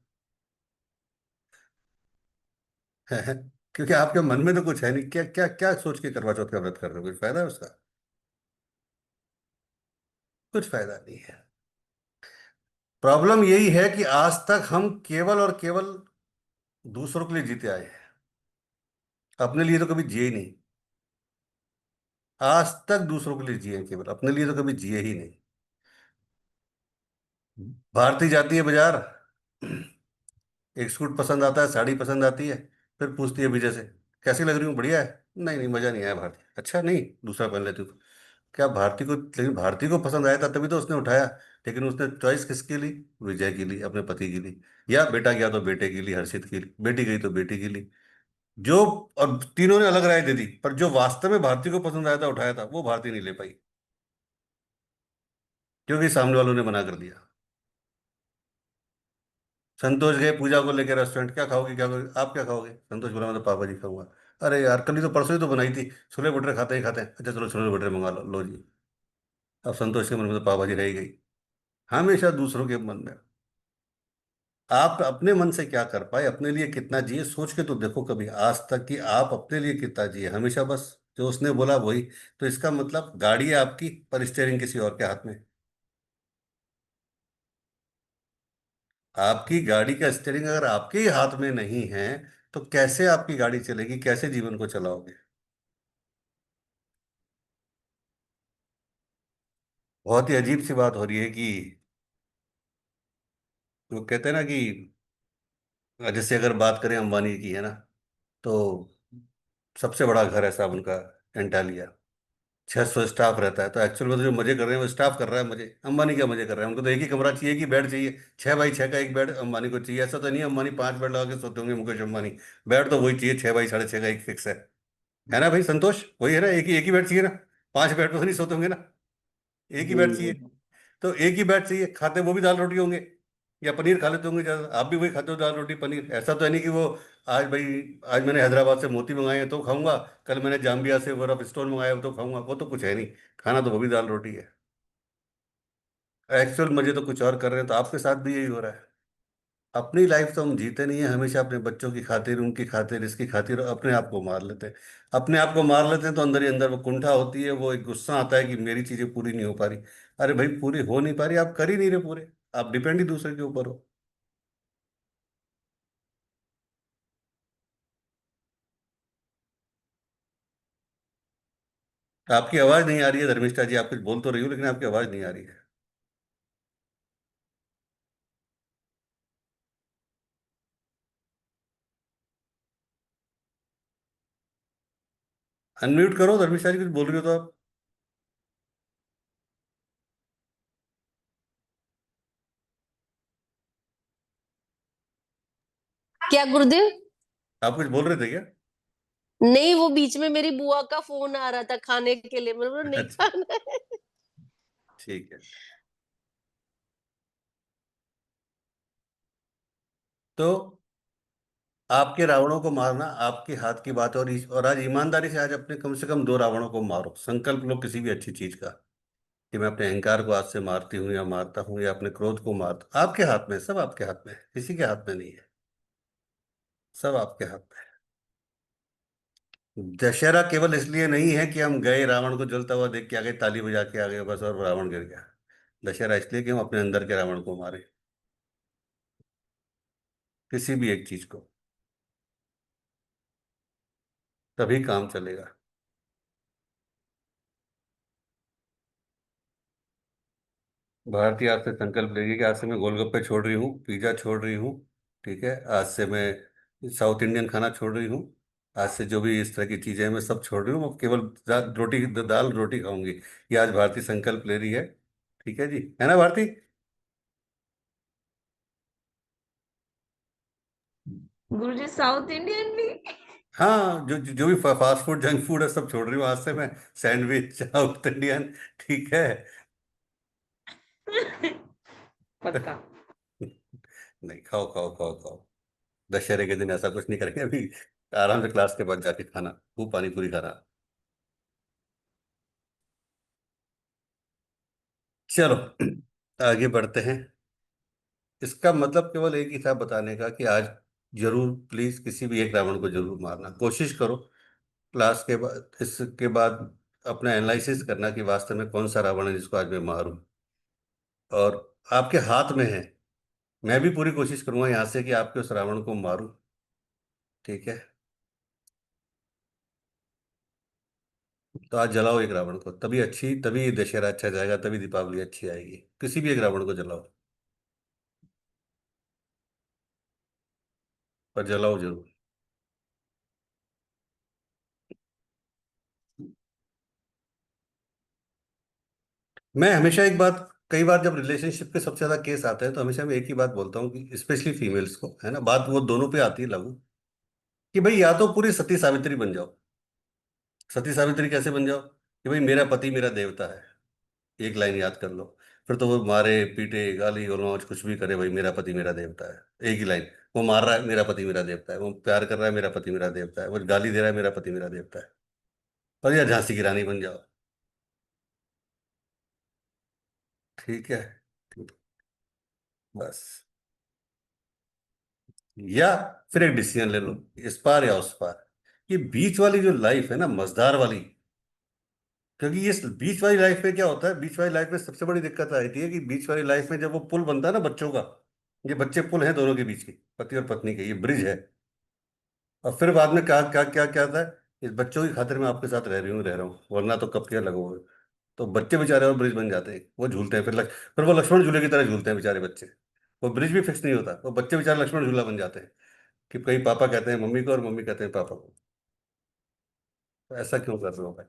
है? क्योंकि आपके मन में तो कुछ है नहीं, क्या क्या क्या सोच के करवा चौथ का व्रत कर रहे हो? कुछ फायदा है उसका? कुछ फायदा नहीं है। प्रॉब्लम यही है कि आज तक हम केवल और केवल दूसरों के लिए जीते आए हैं, अपने लिए तो कभी जिए ही नहीं। आज तक दूसरों के लिए जिए, केवल अपने लिए तो कभी जिए ही नहीं। भारती जाती है बाजार, एक सूट पसंद आता है, साड़ी पसंद आती है, फिर पूछती है विजय से, कैसी लग रही हूँ, बढ़िया है? नहीं नहीं, मजा नहीं आया भारती, अच्छा नहीं, दूसरा पहन लेती हूँ। क्या भारती को, लेकिन भारती को पसंद आया था तभी तो उसने उठाया, लेकिन उसने चॉइस किसके ली? विजय की ली, अपने पति की ली। या बेटा गया तो बेटे की ली, हर्षित की ली, बेटी गई तो बेटी की ली। जो, और तीनों ने अलग राय दे दी, पर जो वास्तव में भारती को पसंद आया था, उठाया था, वो भारती नहीं ले पाई, क्योंकि सामने वालों ने मना कर दिया। संतोष गए पूजा को लेकर रेस्टोरेंट, क्या खाओगे, क्या खाओगे, आप क्या खाओगे? संतोष बोला मैं तो पापा जी खाऊंगा। अरे यार, कल ही तो, परसों ही तो बनाई थी, छोले भटूरे खाते ही खाते हैं, अच्छा चलो छोले भटूरे मंगा लो, लो जी। अब संतोष के मन में तो पापा जी रह ही गई। हमेशा दूसरों के मन में। आप अपने मन से क्या कर पाए, अपने लिए कितना जिए, सोच के तो देखो कभी आज तक कि आप अपने लिए कितना जिए। हमेशा बस जो उसने बोला वही। तो इसका मतलब गाड़ी है आपकी, पर स्टेयरिंग किसी और के हाथ में। आपकी गाड़ी का स्टीयरिंग अगर आपके ही हाथ में नहीं है, तो कैसे आपकी गाड़ी चलेगी, कैसे जीवन को चलाओगे? बहुत ही अजीब सी बात हो रही है कि वो कहते हैं ना कि, जैसे अगर बात करें अंबानी की, है ना, तो सबसे बड़ा घर है साहब उनका, एंटालिया। 600 स्टाफ रहता है, तो एक्चुअल में तो जो मजे कर रहे हैं वो स्टाफ कर रहा है मजे, अंबानी क्या मजे कर रहा है? उनको तो एक ही कमरा चाहिए, एक ही बेड चाहिए, 6x6 का एक बेड अंबानी को चाहिए। ऐसा तो नहीं है अंबानी 5 बेड लगा के सोते होंगे, मुकेश अंबानी। बेड तो वही चाहिए, 6x6.5 का एक फिक्स है ना भाई संतोष? वही है ना, एक ही बेड चाहिए ना। 5 बेड पे तो नहीं सोते होंगे ना, एक ही जी बेड चाहिए। जी। तो एक ही बेड चाहिए, खाते वो भी दाल रोटी होंगे, या पनीर खा लेते होंगे ज्यादा, आप भी वही खाते हो, दाल रोटी पनीर। ऐसा तो है नहीं कि वो, आज भाई, आज मैंने हैदराबाद से मोती मंगाए हैं तो खाऊंगा, कल मैंने जाम्बिया से बर्फ स्टोन मंगाया हो तो खाऊंगा, वो तो कुछ है नहीं। खाना तो वो भी दाल रोटी है। एक्चुअल मजे तो कुछ और कर रहे हैं, तो आपके साथ भी यही हो रहा है। अपनी लाइफ तो हम जीते नहीं है, हमेशा अपने बच्चों की खातिर, उनकी खातिर, इसकी खातिर अपने आप को मार लेते हैं। अपने आप को मार लेते हैं तो अंदर ही अंदर वो कुंठा होती है, वो एक गुस्सा आता है कि मेरी चीजें पूरी नहीं हो पा रही। अरे भाई, पूरी हो नहीं पा रही, आप कर ही नहीं रहे पूरे, आप डिपेंड ही दूसरे के ऊपर हो। आपकी आवाज नहीं आ रही है धर्मिष्ठा जी, आप कुछ बोल तो रही हो लेकिन आपकी आवाज नहीं आ रही है। अनम्यूट करो धर्मिष्ठा जी, कुछ बोल रही हो तो आप। क्या गुरुदेव? आप कुछ बोल रहे थे क्या? नहीं, वो बीच में मेरी बुआ का फोन आ रहा था खाने के लिए, मैंने बोला नहीं अच्छा, खाना है। ठीक है। तो आपके रावणों को मारना आपके हाथ की बात है, और आज ईमानदारी से आज अपने कम से कम 2 रावणों को मारो, संकल्प लो किसी भी अच्छी चीज का, कि मैं अपने अहंकार को आज से मारती हूँ या मारता हूँ, या अपने क्रोध को मारता। आपके हाथ में है, सब आपके हाथ में है, किसी के हाथ में नहीं है, सब आपके हाथ में है। दशहरा केवल इसलिए नहीं है कि हम गए रावण को जलता हुआ देख के आ गए, ताली बजा के आ गए बस, और रावण गिर गया। दशहरा इसलिए कि हम अपने अंदर के रावण को मारे, किसी भी एक चीज को, तभी काम चलेगा। भारतीय आज से संकल्प लेगी कि आज से मैं गोलगप्पे छोड़ रही हूँ, पिज्जा छोड़ रही हूँ, ठीक है, आज से मैं साउथ इंडियन खाना छोड़ रही हूँ, आज से जो भी इस तरह की चीजें हैं मैं सब छोड़ रही हूँ, अब केवल रोटी, दाल रोटी खाऊंगी। ये आज भारतीय संकल्प ले रही है, ठीक है जी, है ना भारती? गुरुजी साउथ इंडियन भी? हाँ, जो भी फास्ट फूड जंक फूड है सब छोड़ रही हूँ आज से मैं, सैंडविच साउथ इंडियन, ठीक है। पक्का। नहीं, खाओ खाओ खाओ खाओ। दशहरे के दिन ऐसा कुछ नहीं करेंगे अभी, आराम से क्लास के बाद जाके खाना, खूब पानी पूरी खाना। चलो आगे बढ़ते हैं। इसका मतलब केवल एक ही था बताने का कि आज जरूर प्लीज किसी भी एक रावण को जरूर मारना, कोशिश करो क्लास के बाद, इसके बाद अपना एनालिसिस करना कि वास्तव में कौन सा रावण है जिसको आज मैं मारूं, और आपके हाथ में है। मैं भी पूरी कोशिश करूंगा यहाँ से कि आपके उस रावण को मारूं, ठीक है। तो आज जलाओ एक रावण को, तभी ये दशहरा अच्छा जाएगा, तभी दीपावली अच्छी आएगी। किसी भी एक रावण को जलाओ, पर जलाओ जरूर। मैं हमेशा एक बात, कई बार जब रिलेशनशिप के सबसे ज्यादा केस आते हैं तो हमेशा मैं एक ही बात बोलता हूँ कि स्पेशली फीमेल्स को, है ना, बात वो दोनों पे आती है लागू, कि भाई या तो पूरी सती सावित्री बन जाओ। सती सावित्री कैसे बन जाओ? कि भाई मेरा पति मेरा देवता है, एक लाइन याद कर लो। फिर तो वो मारे पीटे गाली गलौज कुछ भी करे, भाई मेरा पति मेरा देवता है, एक ही लाइन। वो मार रहा है मेरा पति मेरा देवता है, वो प्यार कर रहा है मेरा पति मेरा देवता है, वो गाली दे रहा है मेरा पति मेरा देवता है। और या झांसी की रानी बन जाओ, ठीक है, बस। या फिर एक डिसीजन ले लो, इस पार या उस पार। ये बीच वाली जो लाइफ है ना, मजेदार वाली, क्योंकि ये बीच वाली लाइफ में क्या होता है, बीच वाली लाइफ में सबसे बड़ी दिक्कत आती है कि बीच वाली लाइफ में जब वो पुल बनता है ना बच्चों का, ये बच्चे पुल हैं दोनों के बीच के, पति और पत्नी के, ये ब्रिज है। और फिर बाद में क्या क्या क्या क्या आता है, इस बच्चों की खातिर मैं आपके साथ रह रहा हूँ, वरना तो कब क्या लगोगे। तो बच्चे बेचारे और ब्रिज बन जाते हैं, वो झूलते हैं, फिर वो लक्ष्मण झूले की तरह झूलते हैं बेचारे बच्चे। वो ब्रिज भी फिक्स नहीं होता, वो बच्चे बेचारे लक्ष्मण झूला बन जाते हैं, कि कहीं पापा कहते हैं मम्मी को और मम्मी कहते हैं पापा को। तो ऐसा क्यों कर रहे हो भाई?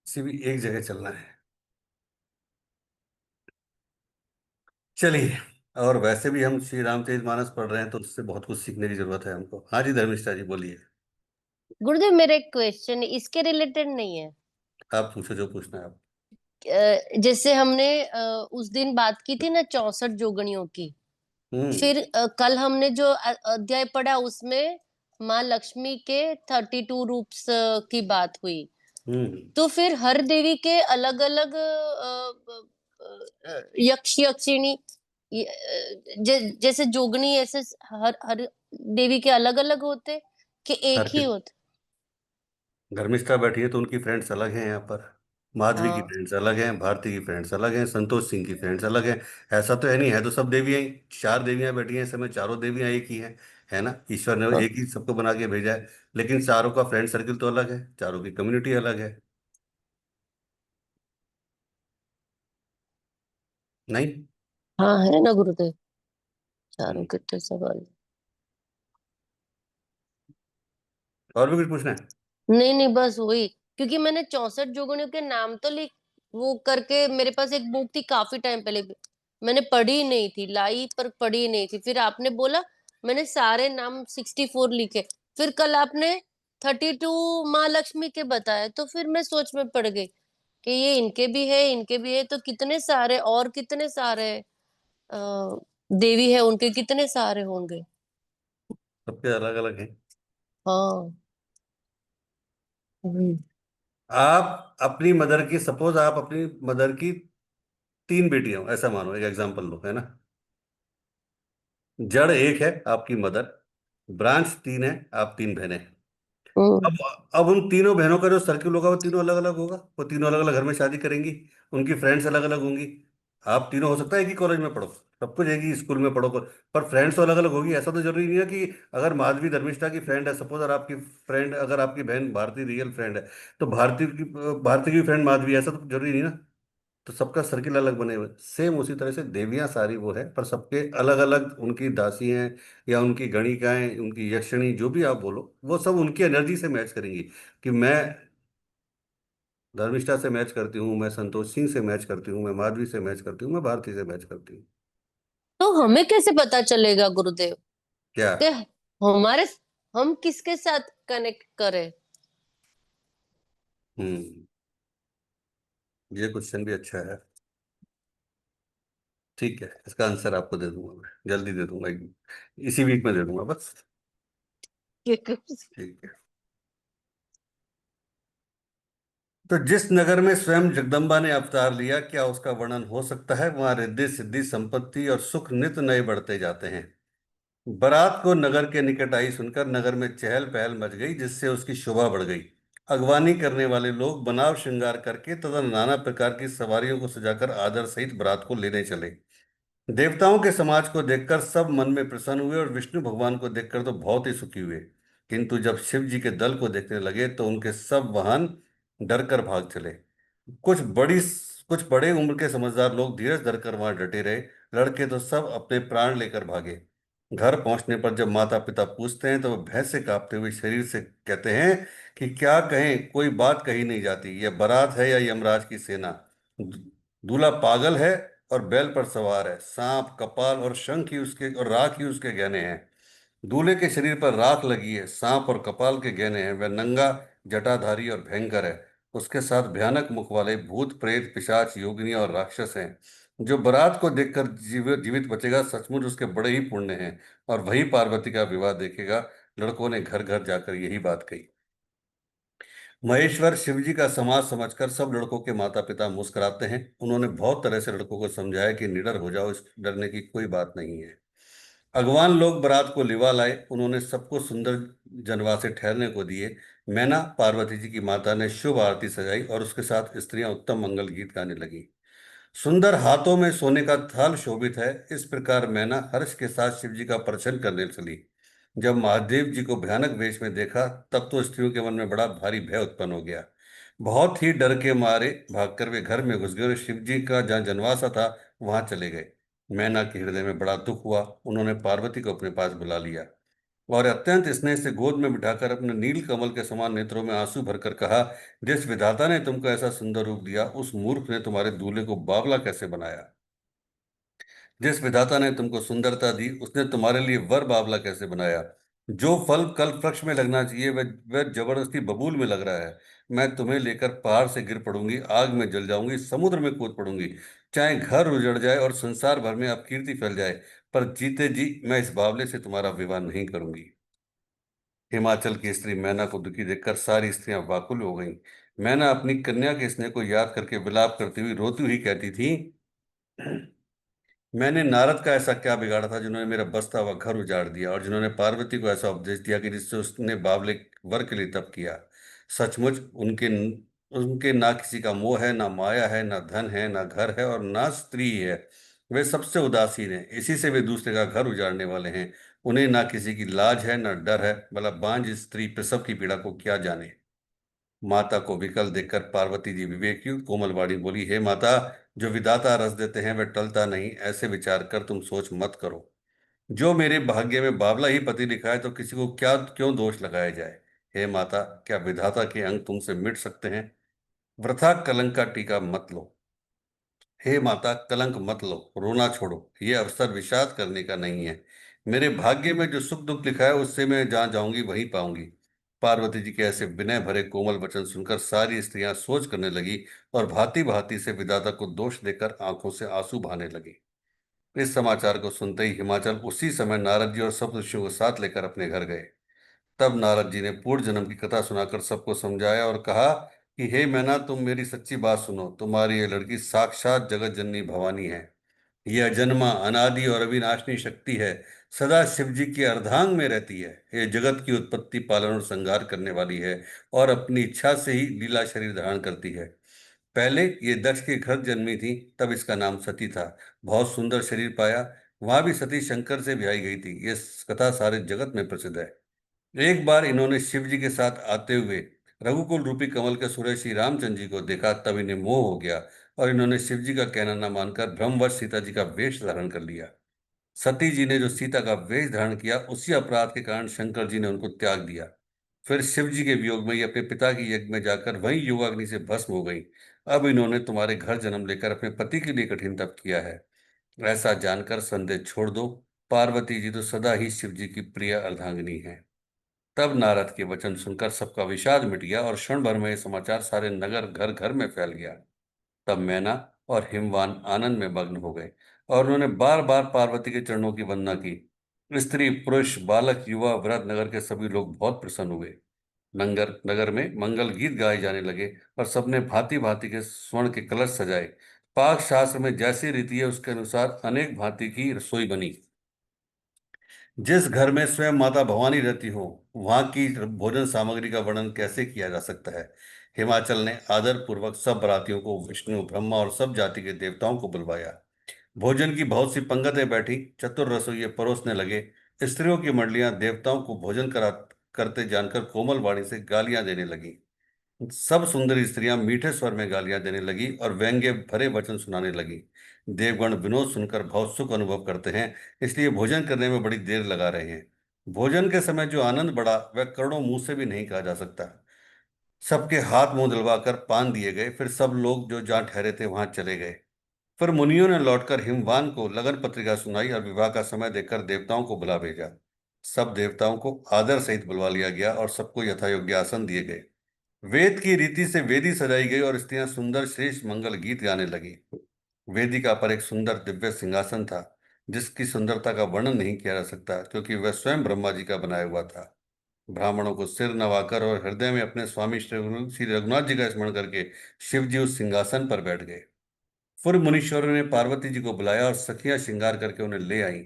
किसी भी एक जगह चलना है। चलिए, और वैसे भी हम श्री रामचरितमानस पढ़ रहे हैं तो उससे बहुत कुछ सीखने की जरूरत है हमको। हाँ जी धर्मिष्ठा जी बोलिए। गुरुदेव, मेरा एक क्वेश्चन इसके रिलेटेड नहीं है। आप पूछो जो पूछना है आप। जैसे हमने उस दिन बात की थी ना 64 जोगणियों की, हम्म। फिर कल हमने जो अध्याय पढ़ा उसमें माँ लक्ष्मी के 32 रूप्स की बात हुई। हम्म। तो फिर हर देवी के अलग अलग यक्ष यक्षिणी, जैसे जोगनी, ऐसे हर हर देवी के अलग अलग होते कि एक हर ही किस होते? धर्मिष्ठा बैठी है तो उनकी फ्रेंड्स अलग हैं यहाँ पर, माधवी की हाँ। फ्रेंड्स अलग हैं, भारती की फ्रेंड्स अलग हैं, संतोष सिंह की फ्रेंड्स अलग हैं। ऐसा तो है नहीं, है तो सब देवियां ही, 4 देवियां बैठी हैं इस समय, चारों देवियां एक ही हैं, है ना, ईश्वर ने हाँ। एक ही सबको बना के भेजा है। लेकिन चारों का फ्रेंड सर्किल तो अलग है, चारों की कम्युनिटी अलग है। नहीं। हाँ, है ना गुरुदेव, चारों हम्म। के तो सवाल। और भी कुछ पूछना है? नहीं नहीं, बस वही, क्योंकि मैंने 64 जोगणियों के नाम तो लिख वो करके, मेरे पास एक बुक थी काफी टाइम पहले, मैंने पढ़ी नहीं थी, लाई पर पढ़ी नहीं थी, फिर आपने बोला, मैंने सारे नाम 64 लिखे, फिर कल आपने 32 माँ लक्ष्मी के बताया, तो फिर मैं सोच में पड़ गई कि ये इनके भी है, इनके भी है, तो कितने सारे, और कितने सारे देवी है, उनके कितने सारे होंगे। सबके अलग अलग हैं। हाँ। हम्म। आप अपनी मदर की, सपोज आप अपनी मदर की 3 बेटियां हो, ऐसा मानो, एक एग्जांपल लो, है ना। जड़ एक है आपकी मदर, ब्रांच 3 है, आप 3 बहनें। हम्म। अब अब उन तीनों बहनों का जो सर्किल होगा वो तीनों अलग अलग होगा, वो तीनों अलग अलग घर में शादी करेंगी, उनकी फ्रेंड्स अलग अलग होंगी। आप तीनों हो सकता है एक ही कॉलेज में पढ़ो, सब कुछ एक ही स्कूल में पढ़ो, पर फ्रेंड्स तो अलग अलग होगी। ऐसा तो जरूरी नहीं है कि अगर माधवी धर्मिष्ठा की फ्रेंड है, सपोज, और आपकी फ्रेंड, अगर आपकी बहन भारती रियल फ्रेंड है, तो भारती की फ्रेंड माधवी है, ऐसा तो जरूरी नहीं ना। तो सबका सर्किल अलग बने हुए, सेम उसी तरह से देवियां सारी वो है, पर सबके अलग अलग उनकी दासी हैं, या उनकी गणिकाएं, उनकी यक्षिणी, जो भी आप बोलो, वो सब उनकी एनर्जी से मैच करेंगी। कि मैं धर्मिष्ठा से मैच करती हूँ, मैं संतोष सिंह से मैच करती हूँ, मैं माधवी से मैच करती हूँ, मैं भारती से मैच करती हूँ। तो हमें कैसे पता चलेगा गुरुदेव क्या? कि हमारे हम किसके साथ कनेक्ट करें। हम्म, ये क्वेश्चन भी अच्छा है। ठीक है, इसका आंसर आपको दे दूंगा, मैं जल्दी दे दूंगा, इसी वीक में दे दूंगा बस। ठीक है। तो जिस नगर में स्वयं जगदम्बा ने अवतार लिया, क्या उसका वर्णन हो सकता है? वहां रिद्धि सिद्धि संपत्ति और सुख नित नए बढ़ते जाते हैं। बारात को नगर के निकट आई सुनकर नगर में चहल पहल मच गई, जिससे उसकी शोभा बढ़ गई। अगवानी करने वाले लोग बनाव श्रृंगार करके तथा नाना प्रकार की सवारियों को सजाकर आदर सहित बारात को लेने चले। देवताओं के समाज को देखकर सब मन में प्रसन्न हुए, और विष्णु भगवान को देखकर तो बहुत ही सुखी हुए। किंतु जब शिव जी के दल को देखने लगे तो उनके सब वाहन डर कर भाग चले। कुछ बड़ी कुछ बड़े उम्र के समझदार लोग धीरज धरकर वहां डटे रहे। लड़के तो सब अपने प्राण लेकर भागे। घर पहुंचने पर जब माता पिता पूछते हैं तो वो भय से कांपते हुए शरीर से कहते हैं कि क्या कहें, कोई बात कही नहीं जाती, यह बारात है या यमराज की सेना। दूल्हा पागल है और बैल पर सवार है, सांप कपाल और शंख ही उसके और राख ही उसके गहने हैं। दूल्हे के शरीर पर राख लगी है, सांप और कपाल के गहने हैं, वह नंगा, जटाधारी और भयंकर है। उसके साथ भयानक मुख वाले भूत प्रेत पिशाच योगिनी और राक्षस हैं। जो बारात को देखकर जीवित बचेगा, सचमुच उसके बड़े ही पुण्य हैं, और वही पार्वती का विवाह देखेगा। लड़कों ने घर घर जाकर यही बात कही। महेश्वर शिव जी का समाज समझकर सब लड़कों के माता पिता मुस्कुराते हैं। उन्होंने बहुत तरह से लड़कों को समझाया कि निडर हो जाओ, इस डरने की कोई बात नहीं है। अगवान लोग बारात को लिवा लाए, उन्होंने सबको सुंदर जनवासे ठहरने को दिए। मैना पार्वती जी की माता ने शुभ आरती सजाई, और उसके साथ स्त्रियां उत्तम मंगल गीत गाने लगी। सुंदर हाथों में सोने का थाल शोभित है, इस प्रकार मैना हर्ष के साथ शिव जी का प्रदर्शन करने चली। जब महादेव जी को भयानक वेश में देखा, तब तो स्त्रियों के मन में बड़ा भारी भय उत्पन्न हो गया। बहुत ही डर के मारे भागकर वे घर में घुस गए, और शिव जी का जहाँ जनवासा था वहां चले गए। मैना के हृदय में बड़ा दुख हुआ। उन्होंने पार्वती को अपने पास बुला लिया, और अत्यंत स्नेह से गोद में बिठाकर अपने नील कमल के समान नेत्रों में आंसू भरकर कहा, जिस विधाता ने तुमको ऐसा सुंदर रूप दिया, उस मूर्ख ने तुम्हारे दूल्हे को बावला कैसे बनाया। जिस विधाता ने तुमको सुंदरता दी, उसने तुम्हारे लिए वर बावला कैसे बनाया। जो फल कल वृक्ष में लगना चाहिए वह जबरदस्ती बबूल में लग रहा है। मैं तुम्हें लेकर पहाड़ से गिर पड़ूंगी, आग में जल जाऊंगी, समुद्र में कूद पड़ूंगी, चाहे घर उजड़ जाए और संसार भर में अपकीर्ति फैल जाए, पर जीते जी मैं इस बावले से तुम्हारा विवाह नहीं करूंगी। हिमाचल की स्त्री मैना को दुखी देखकर सारी स्त्रियां व्याकुल हो गईं। मैना अपनी कन्या के स्नेह को याद करके विलाप करती हुई रोती हुई कहती थी, मैंने नारद का ऐसा क्या बिगाड़ा था जिन्होंने मेरा बसता हुआ घर उजाड़ दिया, और जिन्होंने पार्वती को ऐसा उपदेश दिया कि जिससे उसने बावले वर के लिए तप किया। सचमुच उनके उनके ना किसी का मोह है, ना माया है, ना धन है, ना घर है, और ना स्त्री है। वे सबसे उदासीन हैं, इसी से वे दूसरे का घर उजाड़ने वाले हैं। उन्हें ना किसी की लाज है, ना डर है, भला बांझ स्त्री प्रसव की पीड़ा को क्या जाने। माता को विकल देखकर पार्वती जी विवेकयुक्त कोमल वाणी बोली, हे माता, जो विधाता रस देते हैं वह टलता नहीं, ऐसे विचार कर तुम सोच मत करो। जो मेरे भाग्य में बावला ही पति लिखा है, तो किसी को क्या क्यों दोष लगाया जाए। हे माता, क्या विधाता के अंग तुमसे मिट सकते हैं? वृथा कलंक का टीका मत लो। हे माता, कलंक मत लो, रोना छोड़ो, ये अवसर विषाद करने का नहीं है। मेरे भाग्य में जो सुख दुख लिखा है उससे मैं जहां जाऊंगी वहीं पाऊंगी। पार्वती जी के ऐसे विनय भरे कोमल वचन सुनकर सारी स्त्रियां सोच करने लगी और भांति भांति से विधाता को दोष देकर आंखों से आंसू बहाने लगी। इस समाचार को सुनते ही हिमाचल उसी समय नारद जी और सब ऋषियों को साथ लेकर अपने घर गए। तब नारद जी ने पूर्व जन्म की कथा सुनाकर सबको समझाया और कहा कि हे मैना, तुम मेरी सच्ची बात सुनो। तुम्हारी ये लड़की साक्षात जगत जननी भवानी है। यह अजन्मा, अनादि और अविनाशिनी शक्ति है। सदा शिव जी की अर्धांग में रहती है। ये जगत की उत्पत्ति, पालन और संहार करने वाली है और अपनी इच्छा से ही लीला शरीर धारण करती है। पहले ये दक्ष के घर जन्मी थी, तब इसका नाम सती था। बहुत सुंदर शरीर पाया। वहां भी सती शंकर से ब्याही गई थी। ये कथा सारे जगत में प्रसिद्ध है। एक बार इन्होंने शिव जी के साथ आते हुए रघुकुल रूपी कमल के सूर्य श्री रामचंद्र जी को देखा, तब इन्हें मोह हो गया और इन्होंने शिव जी का कहना न मानकर भ्रमवश सीता जी का वेश धारण कर लिया। सती जी ने जो सीता का वेश धारण किया, उसी अपराध के कारण शंकर जी ने उनको त्याग दिया। फिर शिव जी के वियोग में ये अपने पिता की यज्ञ में जाकर वहीं योगाग्नि से भस्म हो गई। अब इन्होंने तुम्हारे घर जन्म लेकर अपने पति के लिए कठिन तप किया है। ऐसा जानकर संदेह छोड़ दो। पार्वती जी तो सदा ही शिव जी की प्रिय अर्धांगिनी है। तब नारद के वचन सुनकर सबका विषाद मिट गया और क्षण भर में यह समाचार सारे नगर घर घर में फैल गया। तब मैना और हिमवान आनंद में मग्न हो गए और उन्होंने बार बार पार्वती के चरणों की वंदना की। स्त्री, पुरुष, बालक, युवा, वृद्ध, नगर के सभी लोग बहुत प्रसन्न हुए। नगर नगर में मंगल गीत गाए जाने लगे और सबने भांति भांति के स्वर्ण के कलश सजाए। पाक शास्त्र में जैसी रीति है उसके अनुसार अनेक भांति की रसोई बनी। जिस घर में स्वयं माता भवानी रहती हो, वहां की भोजन सामग्री का वर्णन कैसे किया जा सकता है। हिमाचल ने आदर पूर्वक सब बरातियों को, विष्णु, ब्रह्मा और सब जाति के देवताओं को बुलवाया। भोजन की बहुत सी पंगतें बैठी, चतुर रसोइये परोसने लगे। स्त्रियों की मंडलियां देवताओं को भोजन करा करते जानकर कोमल वाणी से गालियां देने लगी। सब सुंदर स्त्रियां मीठे स्वर में गालियां देने लगी और व्यंग्य भरे वचन सुनाने लगी। देवगण विनोद सुनकर बहुत सुख अनुभव करते हैं, इसलिए भोजन करने में बड़ी देर लगा रहे हैं। भोजन के समय जो आनंद बढ़ा वह करोड़ों मुंह से भी नहीं कहा जा सकता। सबके हाथ मुंह दिलवाकर पान दिए गए। फिर सब लोग जो जहाँ ठहरे थे वहां चले गए। फिर मुनियों ने लौटकर हिमवान को लगन पत्रिका सुनाई और विवाह का समय देखकर देवताओं को बुला भेजा। सब देवताओं को आदर सहित बुलवा लिया गया और सबको यथायोग्य आसन दिए गए। वेद की रीति से वेदी सजाई गई और स्त्रियां सुंदर श्रेष्ठ मंगल गीत गाने लगी। वेदिका पर एक सुंदर दिव्य सिंहासन था, जिसकी सुंदरता का वर्णन नहीं किया जा सकता, क्योंकि वह स्वयं ब्रह्मा जी का बनाया हुआ था। ब्राह्मणों को सिर नवाकर और हृदय में अपने स्वामी श्री रघुनाथ जी का स्मरण करके शिव जी उस सिंहासन पर बैठ गए। फिर मुनीश्वरों ने पार्वती जी को बुलाया और सखियां श्रृंगार करके उन्हें ले आई।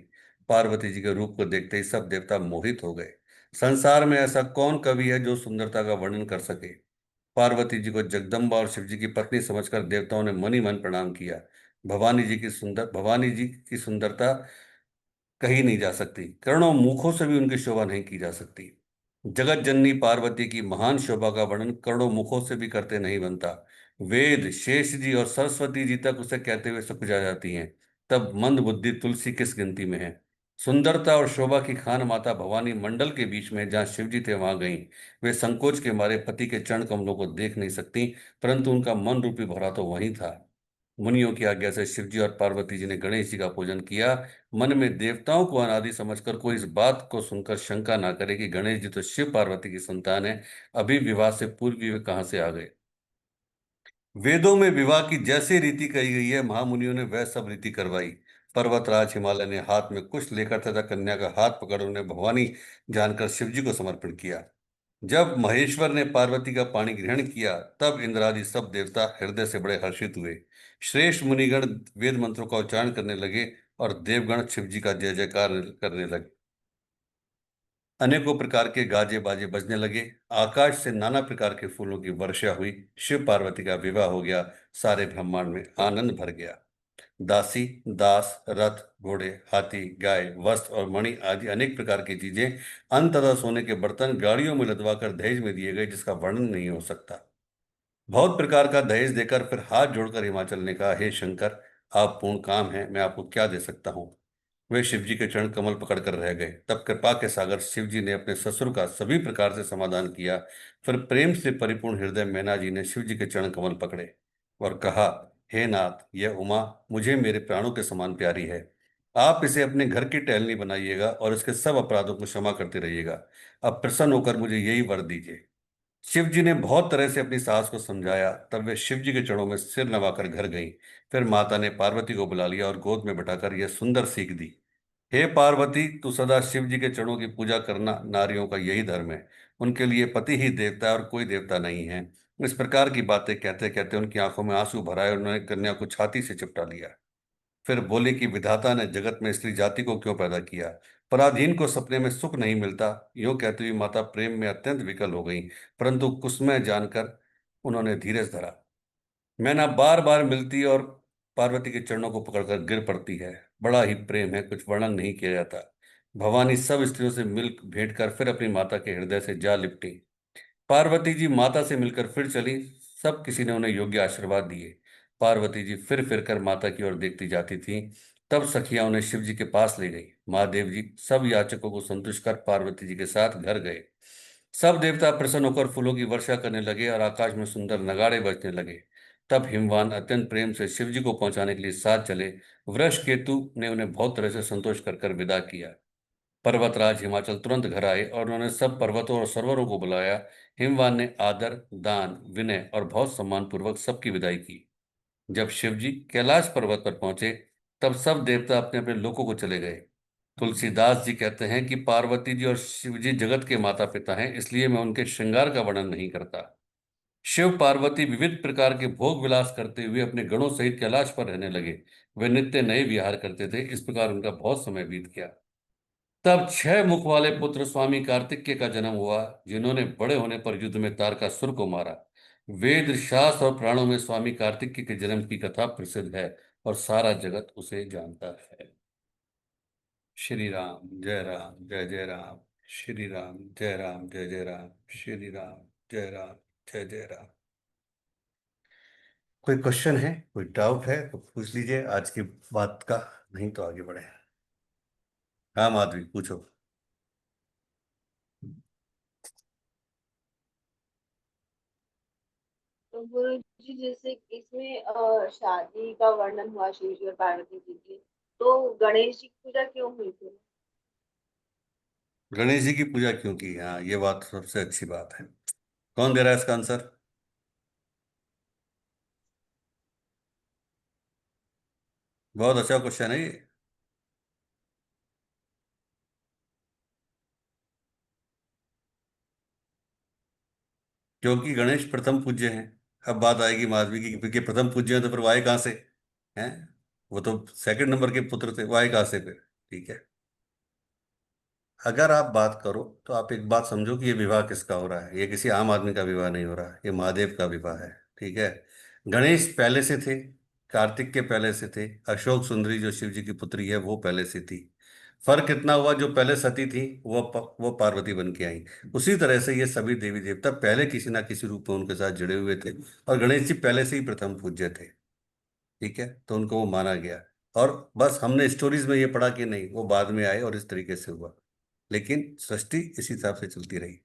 पार्वती जी के रूप को देखते ही सब देवता मोहित हो गए। संसार में ऐसा कौन कवि है जो सुंदरता का वर्णन कर सके। पार्वती जी को जगदम्बा और शिव जी की पत्नी समझकर देवताओं ने मनी मन प्रणाम किया। भवानी जी की सुंदरता कही नहीं जा सकती। करोड़ों मुखों से भी उनकी शोभा नहीं की जा सकती। जगत जननी पार्वती की महान शोभा का वर्णन करोड़ों मुखों से भी करते नहीं बनता। वेद, शेष जी और सरस्वती जी तक उसे कहते हुए सकुचा जाती हैं, तब मंद बुद्धि तुलसी किस गिनती में है। सुंदरता और शोभा की खान माता भवानी मंडल के बीच में जहाँ शिव जी थे वहां गईं। वे संकोच के मारे पति के चरण कमलों को देख नहीं सकती, परंतु उनका मन रूपी भरा तो वहीं था। मुनियों की आज्ञा से शिव जी और पार्वती जी ने गणेश जी का पूजन किया। मन में देवताओं को अनादि समझकर कोई इस बात को सुनकर शंका ना करे कि गणेश जी तो शिव पार्वती की संतान है, अभी विवाह से पूर्व वे कहां से आ गए। वेदों में विवाह की जैसी रीति कही गई है, महामुनियों ने वह सब रीति करवाई। पर्वतराज हिमालय ने हाथ में कुछ लेकर तथा कन्या का हाथ पकड़ उन्हें भवानी जानकर शिव जी को समर्पण किया। जब महेश्वर ने पार्वती का पानी ग्रहण किया, तब इंद्रादि सब देवता हृदय से बड़े हर्षित हुए। श्रेष्ठ मुनिगण वेद मंत्रों का उच्चारण करने लगे और देवगण शिव जी का जय जयकार करने लगे। अनेकों प्रकार के गाजे बाजे बजने लगे। आकाश से नाना प्रकार के फूलों की वर्षा हुई। शिव पार्वती का विवाह हो गया। सारे ब्रह्मांड में आनंद भर गया। दासी, दास, रथ, घोड़े, हाथी, गाय, वस्त्र और मणि आदि अनेक प्रकार की चीजें, अन्न तथा सोने के बर्तन गाड़ियों में लदवा कर दहेज में दिए गए, जिसका वर्णन नहीं हो सकता। बहुत प्रकार का दहेज देकर फिर हाथ जोड़कर हिमाचल ने कहा, हे शंकर, आप पूर्ण काम हैं, मैं आपको क्या दे सकता हूँ। वे शिव जी के चरण कमल पकड़कर रह गए। तब कृपा के सागर शिव जी ने अपने ससुर का सभी प्रकार से समाधान किया। फिर प्रेम से परिपूर्ण हृदय मैना जी ने शिव जी के चरण कमल पकड़े और कहा, हे नाथ, यह उमा मुझे मेरे प्राणों के समान प्यारी है। आप इसे अपने घर की टहलनी बनाइएगा और इसके सब अपराधों को क्षमा करते रहिएगा। अब प्रसन्न होकर मुझे यही वर दीजिए। शिव जी ने बहुत तरह से अपनी सास को समझाया। तब वे शिव जी के चरणों में सिर नवाकर घर गईं। फिर माता ने पार्वती को बुला लिया और गोद में बैठाकर यह सुंदर सीख दी, हे पार्वती, तू सदा शिव जी के चरणों की पूजा करना। नारियों का यही धर्म है। उनके लिए पति ही देवता है और कोई देवता नहीं है। इस प्रकार की बातें कहते कहते उनकी आंखों में आंसू भर आए और उन्होंने कन्या को छाती से चिपटा लिया। फिर बोले कि विधाता ने जगत में स्त्री जाति को क्यों पैदा किया? पराधीन को सपने में सुख नहीं मिलता। यूं कहती हुई माता प्रेम में अत्यंत विकल हो गई, परंतु कुसुम जानकर उन्होंने धीरज धरा। मैना बार बार मिलती और पार्वती के चरणों को पकड़कर गिर पड़ती है। बड़ा ही प्रेम है, कुछ वर्णन नहीं किया जाता। भवानी सब स्त्रियों से मिल भेंट कर फिर अपनी माता के हृदय से जा लिपटी। पार्वती जी माता से मिलकर फिर चली। सब किसी ने उन्हें योग्य आशीर्वाद दिए। पार्वती जी फिर फिर कर माता की ओर देखती जाती थीं। तब सखियां उन्हें शिव जी के पास ले गई। महादेव जी सब याचकों को संतुष्ट कर पार्वती जी के साथ घर गए। सब देवता प्रसन्न होकर फूलों की वर्षा करने लगे और आकाश में सुंदर नगाड़े बजने लगे। तब हिमवान अत्यंत प्रेम से शिव जी को पहुंचाने के लिए साथ चले। वृष केतु ने उन्हें बहुत तरह से संतोष कर कर विदा किया। पर्वतराज हिमाचल तुरंत घर आए और उन्होंने सब पर्वतों और सरोवरों को बुलाया। हिमवान ने आदर, दान, विनय और बहुत सम्मान पूर्वक सबकी विदाई की। जब शिव जी कैलाश पर्वत पर पहुंचे, तब सब देवता अपने अपने लोकों को चले गए। तुलसीदास जी कहते हैं कि पार्वती जी और शिव जी जगत के माता पिता हैं, इसलिए मैं उनके श्रृंगार का वर्णन नहीं करता। शिव पार्वती विविध प्रकार के भोग विलास करते हुए अपने गणों सहित कैलाश पर रहने लगे। वे नित्य नए विहार करते थे। इस प्रकार उनका बहुत समय बीत गया। तब 6 मुख वाले पुत्र स्वामी कार्तिकेय का जन्म हुआ, जिन्होंने बड़े होने पर युद्ध में तारकासुर को मारा। वेद, शास्त्र और पुराणों में स्वामी कार्तिकेय के जन्म की कथा प्रसिद्ध है और सारा जगत उसे जानता है। श्री राम जय जय राम। श्री राम जय जय राम। श्री राम जय जय राम। कोई क्वेश्चन है, कोई डाउट है तो पूछ लीजिए आज की बात का, नहीं तो आगे बढ़े। हाँ माधवी पूछो। तो गुरु जी, जैसे इसमें शादी का वर्णन हुआ शिव जी और पार्वती जी की, तो गणेश जी की पूजा क्यों हुई थी? गणेश जी की पूजा क्यों की? हाँ, ये बात सबसे अच्छी बात है। कौन दे रहा है इसका आंसर? बहुत अच्छा क्वेश्चन है ये। क्योंकि गणेश प्रथम पूज्य हैं। अब बात आएगी माधवी की, क्योंकि प्रथम पूज्य हैं तो फिर वाय कहाँ से? हैं? वो तो सेकंड नंबर के पुत्र थे, वाय कहाँ से फिर? ठीक है। अगर आप बात करो तो आप एक बात समझो कि ये विवाह किसका हो रहा है। ये किसी आम आदमी का विवाह नहीं हो रहा है, ये महादेव का विवाह है। ठीक है। गणेश पहले से थे, कार्तिक के पहले से थे, अशोक सुंदरी जो शिव जी की पुत्री है वो पहले से थी। फर्क इतना हुआ, जो पहले सती थी वो पार्वती बन के आई। उसी तरह से ये सभी देवी देवता पहले किसी ना किसी रूप में उनके साथ जुड़े हुए थे, और गणेश जी पहले से ही प्रथम पूज्य थे। ठीक है, तो उनको वो माना गया। और बस हमने स्टोरीज में ये पढ़ा कि नहीं, वो बाद में आए और इस तरीके से हुआ, लेकिन सृष्टि इस हिसाब से चलती रही।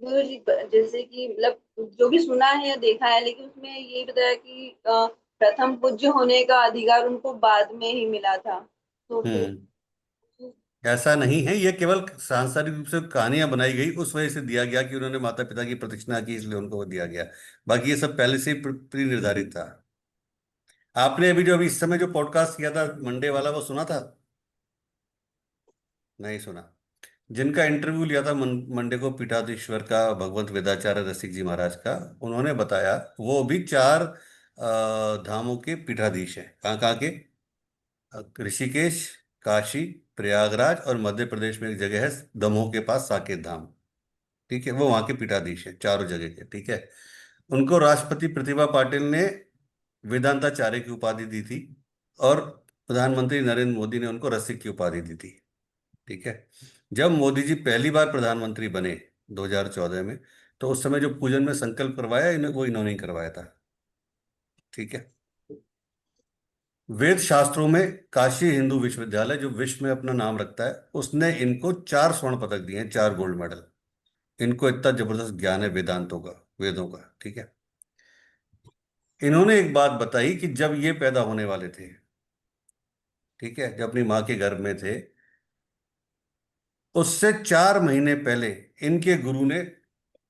गुरु जी, जैसे कि मतलब जो भी सुना है या देखा है, लेकिन उसमें ये बताया कि प्रथम पूज्य होने का अधिकार उनको बाद में ही मिला था, तो फिर हम्म। ऐसा नहीं है, ये केवल सांसारिक रूप से कहानियां बनाई गई, उस वजह से दिया गया कि उन्होंने माता पिता की प्रतिष्ठा की, इसलिए उनको वो दिया गया। बाकी ये सब पहले से ही प्री निर्धारित था। आपने अभी इस समय जो पॉडकास्ट किया था मंडे वाला, वो सुना था? नहीं सुना? जिनका इंटरव्यू लिया था मंडे को पीठाधीश्वर का, भगवंत वेदाचार्य रसिक जी महाराज का, उन्होंने बताया वो भी 4 धामों के पीठाधीश हैं। कहाँ कहाँ के? ऋषिकेश, काशी, प्रयागराज और मध्य प्रदेश में एक जगह है दमोह के पास साकेत धाम। ठीक है, वो वहाँ के पीठाधीश है चारों जगह के। ठीक है। उनको राष्ट्रपति प्रतिभा पाटिल ने वेदांताचार्य की उपाधि दी थी, और प्रधानमंत्री नरेंद्र मोदी ने उनको रसिक की उपाधि दी थी। ठीक है। जब मोदी जी पहली बार प्रधानमंत्री बने 2014 में, तो उस समय जो पूजन में संकल्प करवाया वो इन्होंने ही करवाया था। ठीक है। वेद शास्त्रों में काशी हिंदू विश्वविद्यालय जो विश्व में अपना नाम रखता है, उसने इनको 4 स्वर्ण पदक दिए हैं, 4 गोल्ड मेडल। इनको इतना जबरदस्त ज्ञान है वेदांतों का, वेदों का, ठीक है। इन्होंने एक बात बताई कि जब ये पैदा होने वाले थे, ठीक है, जब अपनी माँ के गर्भ में थे, उससे 4 महीने पहले इनके गुरु ने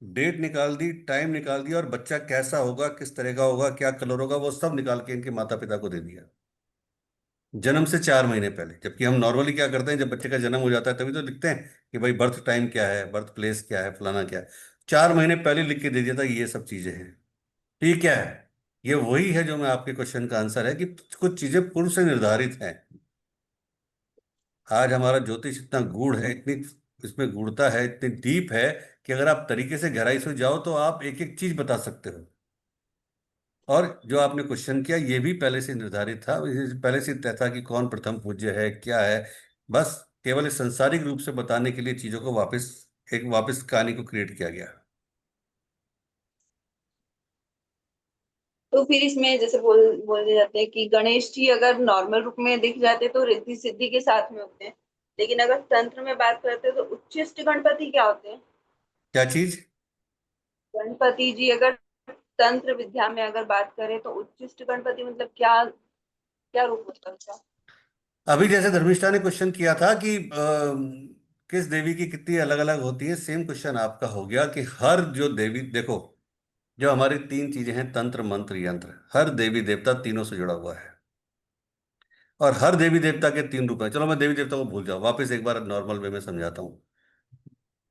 डेट निकाल दी, टाइम निकाल दिया, और बच्चा कैसा होगा, किस तरह का होगा, क्या कलर होगा, वो सब निकाल के इनके माता पिता को दे दिया, जन्म से 4 महीने पहले। जबकि हम नॉर्मली क्या करते हैं, जब बच्चे का जन्म हो जाता है तभी तो लिखते हैं कि भाई बर्थ टाइम क्या है, बर्थ प्लेस क्या है, फलाना क्या है। 4 महीने पहले लिख के दे दिया था कि ये सब चीजें हैं। ठीक है, ये वही है जो मैं आपके क्वेश्चन का आंसर है कि कुछ चीजें पूर्व से निर्धारित हैं। आज हमारा ज्योतिष इतना गूढ़ है, इतनी इसमें गूढ़ता है, इतनी डीप है कि अगर आप तरीके से गहराई से जाओ तो आप एक एक चीज बता सकते हो। और जो आपने क्वेश्चन किया ये भी पहले से निर्धारित था, ये पहले से तय था कि कौन प्रथम पूज्य है, क्या है। बस केवल इस संसारिक रूप से बताने के लिए चीजों को वापस कहानी को क्रिएट किया गया। तो फिर इसमें जैसे बोले जाते हैं कि गणेश जी अगर नॉर्मल रूप में दिख जाते तो रिद्धि सिद्धि के साथ में होते हैं, लेकिन अगर तंत्र में बात करते हैं तो उच्चिष्ट गणपति क्या होते हैं? क्या चीज? गणपति जी अगर तंत्र विद्या में अगर बात करें तो उच्चिष्ट गणपति मतलब क्या, क्या रूप होता है उसका? अभी जैसे धर्मिष्ठा ने क्वेश्चन किया था कि किस देवी की कितनी अलग अलग होती है, सेम क्वेश्चन आपका हो गया कि हर जो देवी, देखो, जो हमारी 3 चीजें हैं, तंत्र मंत्र यंत्र, हर देवी देवता तीनों से जुड़ा हुआ है। और हर देवी देवता के 3 रूप हैं। चलो मैं देवी देवता को भूल जाऊं, वापस एक बार नॉर्मल वे में समझाता हूँ।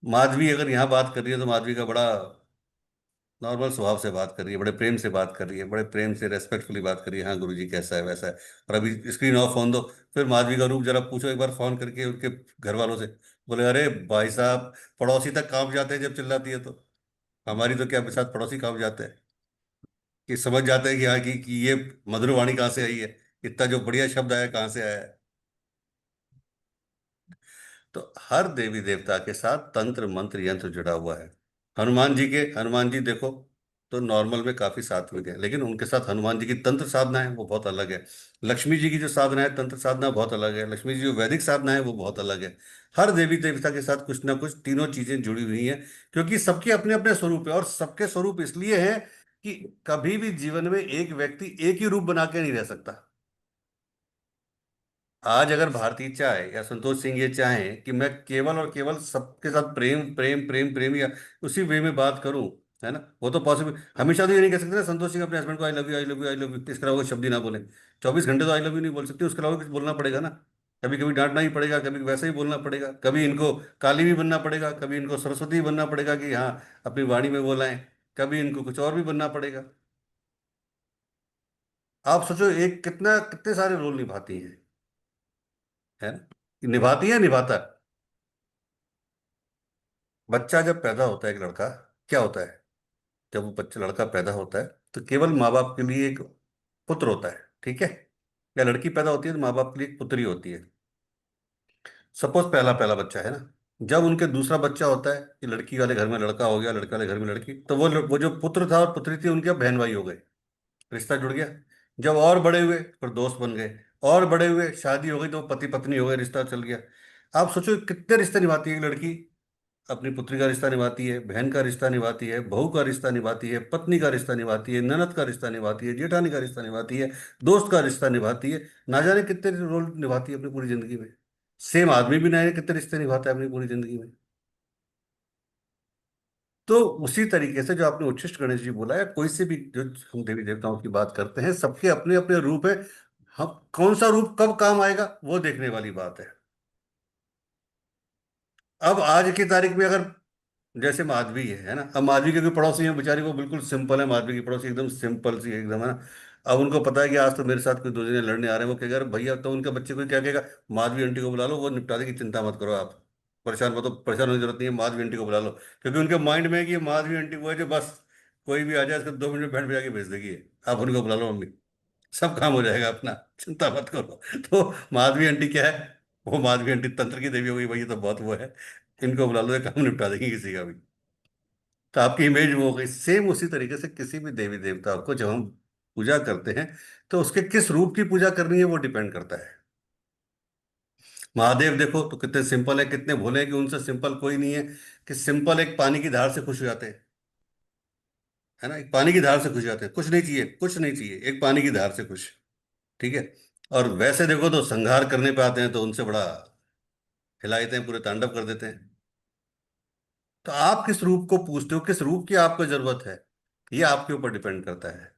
माधवी अगर यहाँ बात कर रही है तो माधवी का बड़ा नॉर्मल स्वभाव से बात कर रही है, बड़े प्रेम से बात कर रही है, बड़े प्रेम से रेस्पेक्टफुली बात कर रही है, हाँ गुरुजी कैसा है वैसा है। और अभी स्क्रीन ऑफ फोन दो, फिर माधवी का रूप जरा पूछो एक बार फोन करके उनके घर वालों से, बोले अरे भाई साहब, पड़ोसी तक कांप जाते हैं जब चिल्लाती है तो। हमारी तो क्या साथ पड़ोसी कांप जाते हैं कि समझ जाते हैं कि हाँ कि ये मधुर वाणी कहाँ से आई है, इतना जो बढ़िया शब्द आया कहाँ से आया है। तो हर देवी देवता के साथ तंत्र मंत्र यंत्र जुड़ा हुआ है। हनुमान जी देखो तो नॉर्मल में काफी सात्विक है, लेकिन उनके साथ हनुमान जी की तंत्र साधना है वो बहुत अलग है। लक्ष्मी जी की जो साधना है, तंत्र साधना, बहुत अलग है। लक्ष्मी जी जो वैदिक साधना है वो बहुत अलग है। हर देवी देवता के साथ कुछ ना कुछ तीनों चीजें जुड़ी हुई हैं, क्योंकि सबके अपने अपने स्वरूप है। और सबके स्वरूप इसलिए हैं कि कभी भी जीवन में एक व्यक्ति एक ही रूप बना के नहीं रह सकता। आज अगर भारती चाहे या संतोष सिंह ये चाहें कि मैं केवल और केवल सबके साथ प्रेम प्रेम प्रेम प्रेम या उसी वे में बात करूं, है ना, वो तो पॉसिबल। हमेशा तो ये नहीं कह सकते ना संतोष सिंह अपने हस्बैंड को I love you, I love you, I love you, इसके अलावा कोई शब्द ही ना बोले। 24 घंटे तो आई लव यू नहीं बोल सकते, उसके अलावा कुछ बोलना पड़ेगा ना। कभी कभी डांटना ही पड़ेगा, कभी वैसे ही बोलना पड़ेगा, कभी इनको काली भी बनना पड़ेगा, कभी इनको सरस्वती भी बनना पड़ेगा कि हाँ अपनी वाणी में बोलाएं, कभी इनको कुछ और भी बनना पड़ेगा। आप सोचो एक कितना कितने सारे रोल निभाती हैं, है ना, निभाती है, निभाता है। बच्चा जब पैदा होता है, एक लड़का, क्या होता है, जब वो बच्चा लड़का पैदा होता है तो केवल माँ बाप के लिए एक पुत्र होता है, ठीक है। या लड़की पैदा होती है तो माँ बाप के लिए एक पुत्री होती है। सपोज पहला पहला बच्चा है ना, जब उनके दूसरा बच्चा होता है कि लड़की वाले घर में लड़का हो गया, लड़के वाले घर में लड़की, तो वो जो पुत्र था और पुत्री थी उनके अब बहन भाई हो गए, रिश्ता जुड़ गया। जब और बड़े हुए फिर दोस्त बन गए, और बड़े हुए शादी हो गई तो पति पत्नी हो गए, रिश्ता चल गया। आप सोचो कितने रिश्ते निभाती है एक लड़की। अपनी पुत्री का रिश्ता निभाती है, बहन का रिश्ता निभाती है, बहू का रिश्ता निभाती है, पत्नी का रिश्ता निभाती है, ननद का रिश्ता निभाती है, जेठानी का रिश्ता निभाती है, दोस्त का रिश्ता निभाती है। ना जाने कितने रोल निभाती है अपनी पूरी जिंदगी में। सेम आदमी भी ना जाने कितने रिश्ते निभाता है अपनी पूरी जिंदगी में। तो उसी तरीके से जो आपने उच्छिष्ट गणेश जी बोला है, कोई से भी जो हम देवी देवताओं की बात करते हैं, सबके अपने अपने रूप है। हम कौन सा रूप कब काम आएगा वो देखने वाली बात है। अब आज की तारीख में अगर जैसे माधवी है ना, अब माधवी के कोई पड़ोसी है बेचारी, वो बिल्कुल सिंपल है, माधवी की पड़ोसी एकदम सिंपल सी एकदम, है ना। अब उनको पता है कि आज तो मेरे साथ कोई 2 जने लड़ने आ रहे हैं, वो कहेगा "अरे भैया", तो उनके बच्चे को क्या कहेगा, माधवी आंटी को बुला लो, वो निपटा देगी, चिंता मत करो आप, परेशान होने की जरूरत नहीं है, माधवी आंटी को बुला लो। क्योंकि उनके माइंड में है कि ये माधवी आंटी वो है जो बस कोई भी आ जाए इसको 2 मिनट में बैंड बजा के भेज देगी, आप उनको बुला लो मम्मी, सब काम हो जाएगा अपना, चिंता मत करो। तो माधवी आंटी क्या है, वो माधवी आंटी तंत्र की देवी हो गई भाई, ये तो बहुत वो है, इनको बुला लो, ये काम निपटा देंगे किसी का भी। तो आपकी इमेज वो हो गई। सेम उसी तरीके से किसी भी देवी देवता को जब हम पूजा करते हैं तो उसके किस रूप की पूजा करनी है वो डिपेंड करता है। महादेव देखो तो कितने सिंपल है, कितने भोले हैं कि उनसे सिंपल कोई नहीं है, कि सिंपल एक पानी की धार से खुश हो जाते हैं, है ना, एक पानी की धार से खुश हो जाते हैं, कुछ नहीं चाहिए, कुछ नहीं चाहिए, एक पानी की धार से खुश। ठीक है। और वैसे देखो तो संहार करने पे आते हैं तो उनसे बड़ा हिला देते हैं, पूरे तांडव कर देते हैं। तो आप किस रूप को पूछते हो, किस रूप की आपको जरूरत है, ये आपके ऊपर डिपेंड करता है।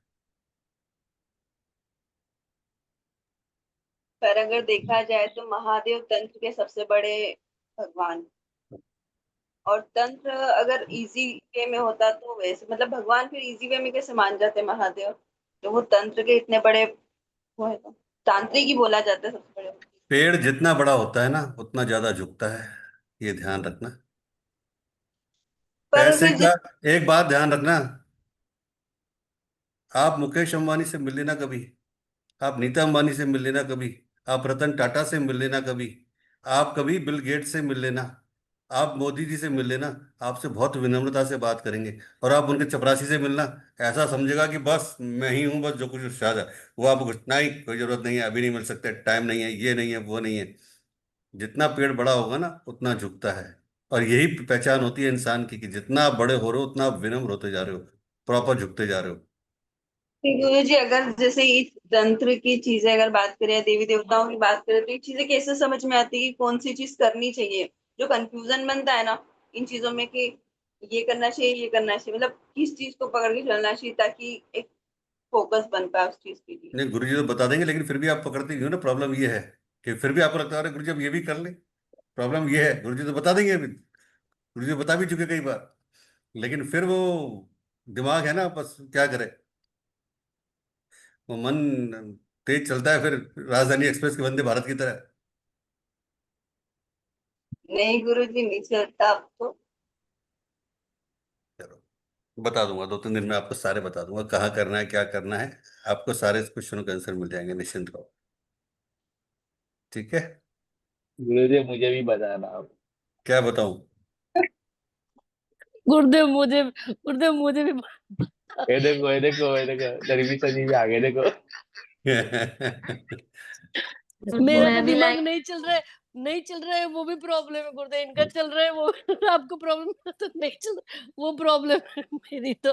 पर अगर देखा जाए तो महादेव तंत्र के सबसे बड़े भगवान, और तंत्र अगर इजी वे में होता तो वैसे मतलब भगवान फिर इजी वे में कैसे मान जाते महादेव, जो वो तंत्र के इतने बड़े वो है, तो तांत्रिक ही बोला जाता है सबसे बड़े। पेड़ जितना बड़ा होता है ना उतना ज्यादा झुकता है, ये ध्यान रखना। पर पैसे फिर का एक बात ध्यान रखना, आप मुकेश अंबानी से मिल लेना कभी, आप नीता अंबानी से मिल लेना कभी, आप रतन टाटा से मिल लेना कभी, आप कभी बिल गेट्स से मिल लेना, आप मोदी जी से मिल लेना, आपसे बहुत विनम्रता से बात करेंगे। और आप उनके चपरासी से मिलना, ऐसा समझेगा कि बस मैं ही हूँ, बस जो कुछ शायद है वो आपको कुछ नहीं, कोई जरूरत नहीं है, अभी नहीं मिल सकते, टाइम नहीं है, ये नहीं है, वो नहीं है। जितना पेड़ बड़ा होगा ना उतना झुकता है। और यही पहचान होती है इंसान की, कि जितना आप बड़े हो रहे हो उतना आप विनम्र होते जा रहे हो, प्रॉपर झुकते जा रहे हो। गुरु जी अगर जैसे इस तंत्र की चीजें अगर बात करें, देवी देवताओं की बात करें, तो ये चीजें कैसे समझ में आती है कि कौन सी चीज करनी चाहिए? जो कंफ्यूजन बनता है ना इन चीजों में कि ये करना चाहिए, ये करना चाहिए, मतलब किस चीज को पकड़ के चलना चाहिए ताकि एक फोकस बन पाए उस चीज के लिए। नहीं, गुरु जी तो बता देंगे, लेकिन फिर भी आप पकड़ते नहीं हो ना। प्रॉब्लम ये है कि फिर भी आपको लगता है अरे गुरु जी अब ये भी कर ले। प्रॉब्लम ये है, गुरु जी तो बता देंगे अभी, गुरु जी बता भी चुके कई बार, लेकिन फिर वो दिमाग है ना, बस क्या करे, वो मन तेज चलता है फिर, राजधानी एक्सप्रेस के वंदे भारत की तरह। नहीं गुरु जी नहीं चलता अब तो। चलो, बता दूंगा 2-3 दिन में आपको सारे बता दूंगा, कहाँ करना है, क्या करना है। आपको सारे क्वेश्चनों के आंसर मिल जाएंगे, निश्चिंत रहो। ठीक है। गुरुदेव मुझे भी बताना आप। क्या बताऊं? गुरुदेव मुझे भी ये देखो, ये देखो, ये देखो, धर्मी जी भी आ गए, देखो। मेरा तो मैं भी दिमाग लाइक नहीं चल रहा है, वो भी प्रॉब्लम है गुरुदेव, इनका चल रहा है वो आपको प्रॉब्लम तो नहीं चल रहा, वो प्रॉब्लम है मेरी तो।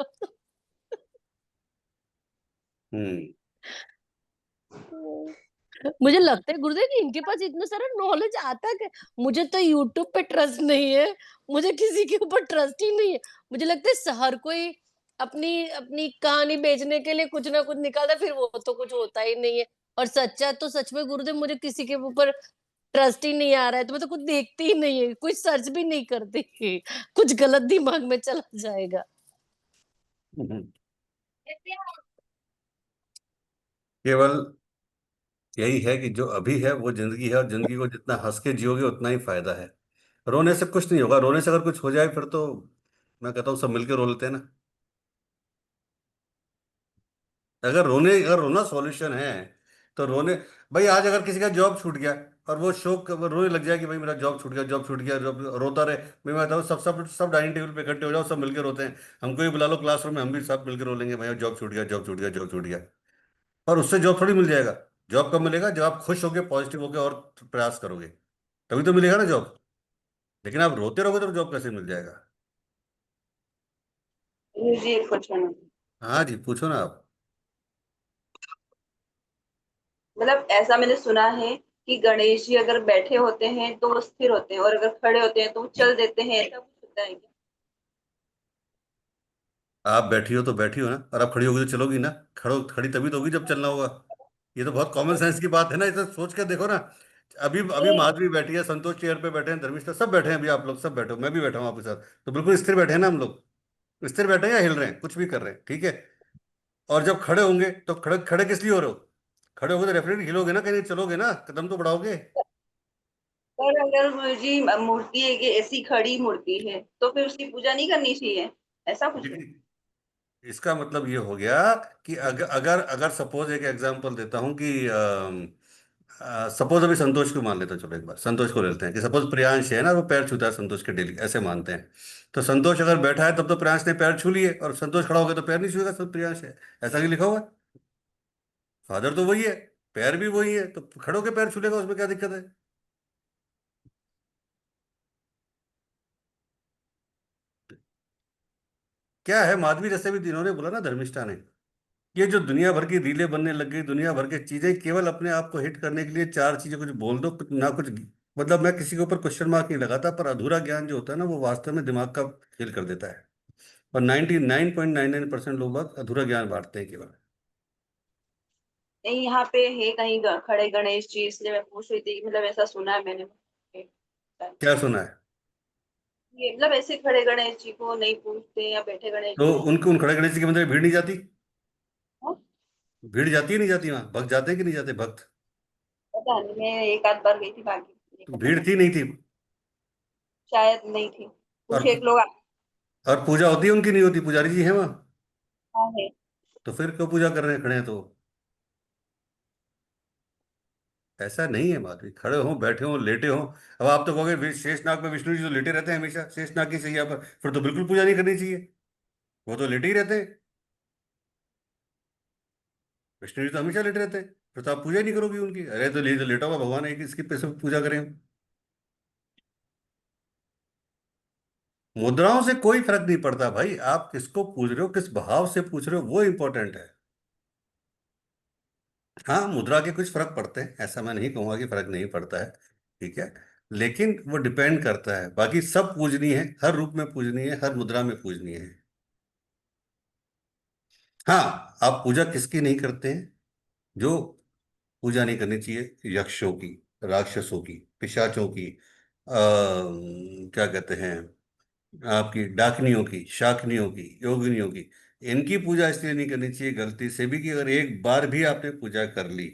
हम्म। मुझे लगता है गुरुदेव कि इनके पास इतना सारा नॉलेज आता है। मुझे तो यूट्यूब पे ट्रस्ट नहीं है, मुझे किसी के ऊपर ट्रस्ट ही नहीं है। मुझे लगता है हर कोई अपनी अपनी कहानी बेचने के लिए कुछ ना कुछ निकालता है, फिर वो तो कुछ होता ही नहीं है। और सच्चा तो सच में गुरुदेव मुझे किसी के ऊपर ट्रस्ट ही नहीं आ रहा है, तो मैं तो कुछ देखती ही नहीं है, कुछ सर्च भी नहीं करती कुछ गलत दिमाग में चला जाएगा। केवल यही है कि जो अभी है वो जिंदगी है, और जिंदगी को जितना हंस के जियोगे उतना ही फायदा है। रोने से कुछ नहीं होगा, रोने से अगर कुछ हो जाए फिर तो मैं कहता हूँ सब मिलके रो लेते हैं ना। अगर रोना सॉल्यूशन है तो रोने, भाई आज अगर किसी का जॉब छूट गया और वो रोने लग जाए कि भाई मेरा जॉब छूट गया, जॉब छूट गया, जॉब, रोता रहे, मैं कहता हूँ सब सब सब डाइनिंग टेबल पे इकट्ठे हो जाओ, सब मिलकर रोते हैं। हमको भी बुला लो क्लासरूम में, हम भी सब मिलकर रो लेंगे, भाई जॉब छूट गया, जॉब छूट गया, जॉब छूट गया। और उससे जॉब थोड़ी मिल जाएगा। जॉब कब मिलेगा? जब आप खुश होगे, पॉजिटिव होगे और प्रयास करोगे, तभी तो मिलेगा ना जॉब। लेकिन आप रोते रहोगे तो जॉब कैसे मिल जाएगा? गुरु जी एक क्वेश्चन, हाँ जी, पूछो ना आप। मतलब ऐसा मैंने सुना है कि गणेश जी अगर बैठे होते हैं तो वो स्थिर होते हैं, और अगर खड़े होते हैं तो वो चल देते हैं, ऐसा कुछ होता है क्या? आप बैठी हो तो बैठी हो ना, और आप खड़ी होगी तो चलोगी ना। खड़ी तभी तो होगी जब चलना होगा। ये तो बहुत कॉमन सेंस की बात है ना, इसे सोच कर देखो ना। अभी अभी माधुरी बैठी है, संतोष चेयर पे बैठे हैं, धर्मिष्ठा सब बैठे हैं, अभी आप लोग सब बैठे हो, मैं भी बैठा हूँ आपके साथ, तो बिल्कुल स्थिर बैठे हैं ना हम लोग। स्थिर बैठे हैं या हिल रहे हैं, कुछ भी कर रहे हैं, ठीक है। और जब खड़े होंगे तो खड़े खड़े किस लिए हो रहे हो? खड़े होगे तो डेफिनेटली हिलोगे ना, कहीं चलोगे ना, कदम तो बढ़ाओगे। और अगर गुरु जी मूर्ति है कि ऐसी खड़ी मूर्ति है तो फिर उसकी पूजा नहीं करनी चाहिए, ऐसा कुछ है? लेकिन इसका मतलब ये हो गया कि अगर अगर अगर सपोज एक एग्जांपल देता हूं कि सपोज अभी संतोष को मान लेते हैं, चलो एक बार संतोष को ले लेते हैं कि सपोज प्रियांश है ना, वो पैर छूता है संतोष के डेली, ऐसे मानते हैं। तो संतोष अगर बैठा है तब तो प्रियांश ने पैर छू लिए, और संतोष खड़ा हो गया तो पैर नहीं छूएगा, सब प्रियांश है, ऐसा नहीं लिखा हुआ है? फादर तो वही है, पैर भी वही है, तो खड़े होके पैर छू लेगा, उसमें क्या दिक्कत है? क्या है, माधवी जैसे भी इन्होंने बोला ना, धर्मिष्ठा ने, ये जो दुनिया भर की रीलें बनने लग गई, दुनिया भर की चीजें केवल अपने आप को हिट करने के लिए, चार चीजें कुछ बोल दो, कुछ ना कुछ, मतलब मैं किसी के ऊपर क्वेश्चन मार्क नहीं लगाता, पर अधूरा ज्ञान जो होता है ना, वो वास्तव में दिमाग का खेल कर देता है। और 99.99% लोग बाग अधूरा ज्ञान बांटते हैं केवल। नहीं, यहाँ पे है कहीं खड़े गणेश जी, इसलिए मैं पूछ रही थी, मतलब ऐसा सुना है मैंने। क्या सुना है? ये मतलब ऐसे खड़े गणेश जी को नहीं पूछते, या बैठे गणेश तो जी को। उनके, उन खड़े गणेश जी के मंदिर में भीड़ नहीं जाती? हाँ, भीड़ जाती है नहीं जाती? वहां भक्त जाते हैं कि नहीं जाते भक्त? पता नहीं, मैं एक आध बार गई थी, बाकी नहीं तो पता भीड़ मेरे थी को। नहीं थी? शायद नहीं थी, कुछ एक और लोग और पूजा होती है उनकी नहीं होती? पुजारी जी हैं वहां? है। तो फिर क्यों पूजा कर रहे हैं, खड़े हैं तो? ऐसा नहीं है माधुरी, खड़े हो, बैठे हो, लेटे हो। अब आप तो कहोगे शेषनाग में विष्णु जी तो लेटे रहते हैं हमेशा, शेषनाग की सैया पर, फिर तो बिल्कुल पूजा नहीं करनी चाहिए, वो तो लेटे ही रहते हैं। विष्णु जी तो हमेशा लेटे रहते हैं, फिर तो आप पूजा ही नहीं करोगी उनकी। अरे तो ले, तो लेटा हुआ भगवान है कि इसकी पैसे पूजा करें हम? मुद्राओं से कोई फर्क नहीं पड़ता भाई, आप किसको पूज रहे हो, किस भाव से पूछ रहे हो, वो इंपॉर्टेंट है। हाँ, मुद्रा के कुछ फर्क पड़ते हैं, ऐसा मैं नहीं कहूंगा कि फर्क नहीं पड़ता है, ठीक है, लेकिन वो डिपेंड करता है, बाकी सब पूजनीय है, हर रूप में पूजनीय है, हर मुद्रा में पूजनीय है। हाँ, आप पूजा किसकी नहीं करते हैं? जो पूजा नहीं करनी चाहिए, यक्षों की, राक्षसों की, पिशाचों की, क्या कहते हैं, आपकी डाकनियों की, शाकनियों की, योगिनियों की, इनकी पूजा इसलिए नहीं करनी चाहिए गलती से भी कि अगर एक बार भी आपने पूजा कर ली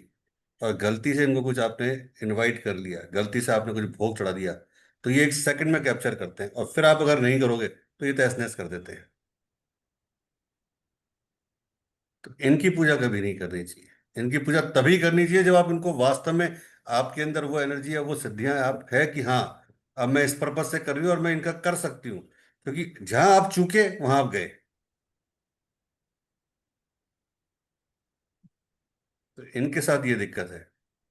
और गलती से इनको कुछ आपने इनवाइट कर लिया, गलती से आपने कुछ भोग चढ़ा दिया, तो ये एक सेकंड में कैप्चर करते हैं, और फिर आप अगर नहीं करोगे तो ये तहस नहस कर देते हैं। तो इनकी पूजा कभी नहीं करनी चाहिए। इनकी पूजा तभी करनी चाहिए जब आप इनको वास्तव में, आपके अंदर वो एनर्जी है, वो सिद्धियां आप है कि हाँ, अब मैं इस पर्पज से कर रही हूँ और मैं इनका कर सकती हूँ, क्योंकि जहां आप चूके वहां आप गए। तो इनके साथ ये दिक्कत है।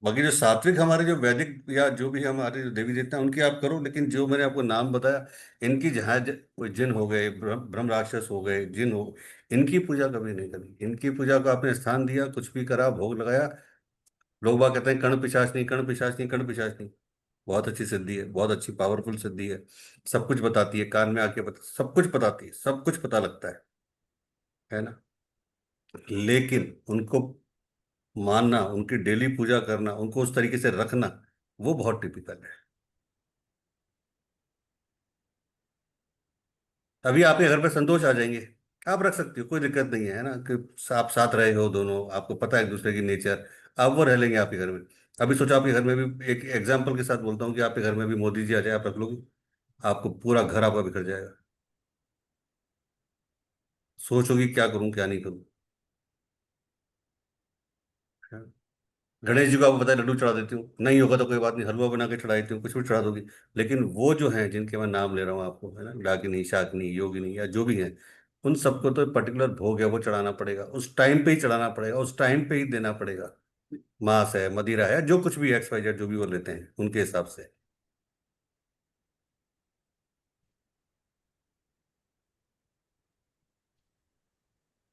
बाकी जो सात्विक हमारे, जो वैदिक या जो भी हमारे जो देवी देवता हैं, उनकी आप करो, लेकिन जो मैंने आपको नाम बताया, इनकी जहाँ कोई जिन हो गए, ब्रह्म राक्षस हो गए, जिन हो, इनकी पूजा कभी नहीं करनी। इनकी पूजा को आपने स्थान दिया, कुछ भी करा, भोग लगाया, लोग बाग कहते हैं कर्ण पिशाचनी, कर्ण पिशाचनी, कर्ण पिशाचनी। बहुत अच्छी सिद्धि है, बहुत अच्छी पावरफुल सिद्धि है, सब कुछ बताती है, कान में आके बता, सब कुछ बताती है, सब कुछ पता लगता है ना? लेकिन उनको मानना, उनकी डेली पूजा करना, उनको उस तरीके से रखना, वो बहुत टिपिकल है। अभी आपके घर पे संतोष आ जाएंगे, आप रख सकते हो, कोई दिक्कत नहीं है ना, कि आप साथ रहे हो दोनों, आपको पता है एक दूसरे की नेचर, आप वो रह लेंगे आपके घर में। अभी सोचो आपके घर में भी, एक एग्जाम्पल के साथ बोलता हूँ, कि आपके घर में भी मोदी जी आ जाए, आप रख लोगे? आपको पूरा घर आपका बिखर जाएगा, सोचोगी क्या करूं क्या नहीं करूं। हाँ। गणेश जी को आपको पता है लड्डू चढ़ा देती हूँ, नहीं होगा तो कोई बात नहीं, हलवा बना के चढ़ा देती हूँ, कुछ भी चढ़ा दोगी। लेकिन वो जो हैं जिनके मैं नाम ले रहा हूँ आपको, है ना, डाकिनी, शाकिनी, योगिनी, या जो भी हैं, उन सबको तो पर्टिकुलर भोग है, वो चढ़ाना पड़ेगा, उस टाइम पे ही चढ़ाना पड़ेगा, उस टाइम पे ही देना पड़ेगा। मांस है, मदिरा है, जो कुछ भी एक्स वाई जेड जो भी वो लेते हैं उनके हिसाब से।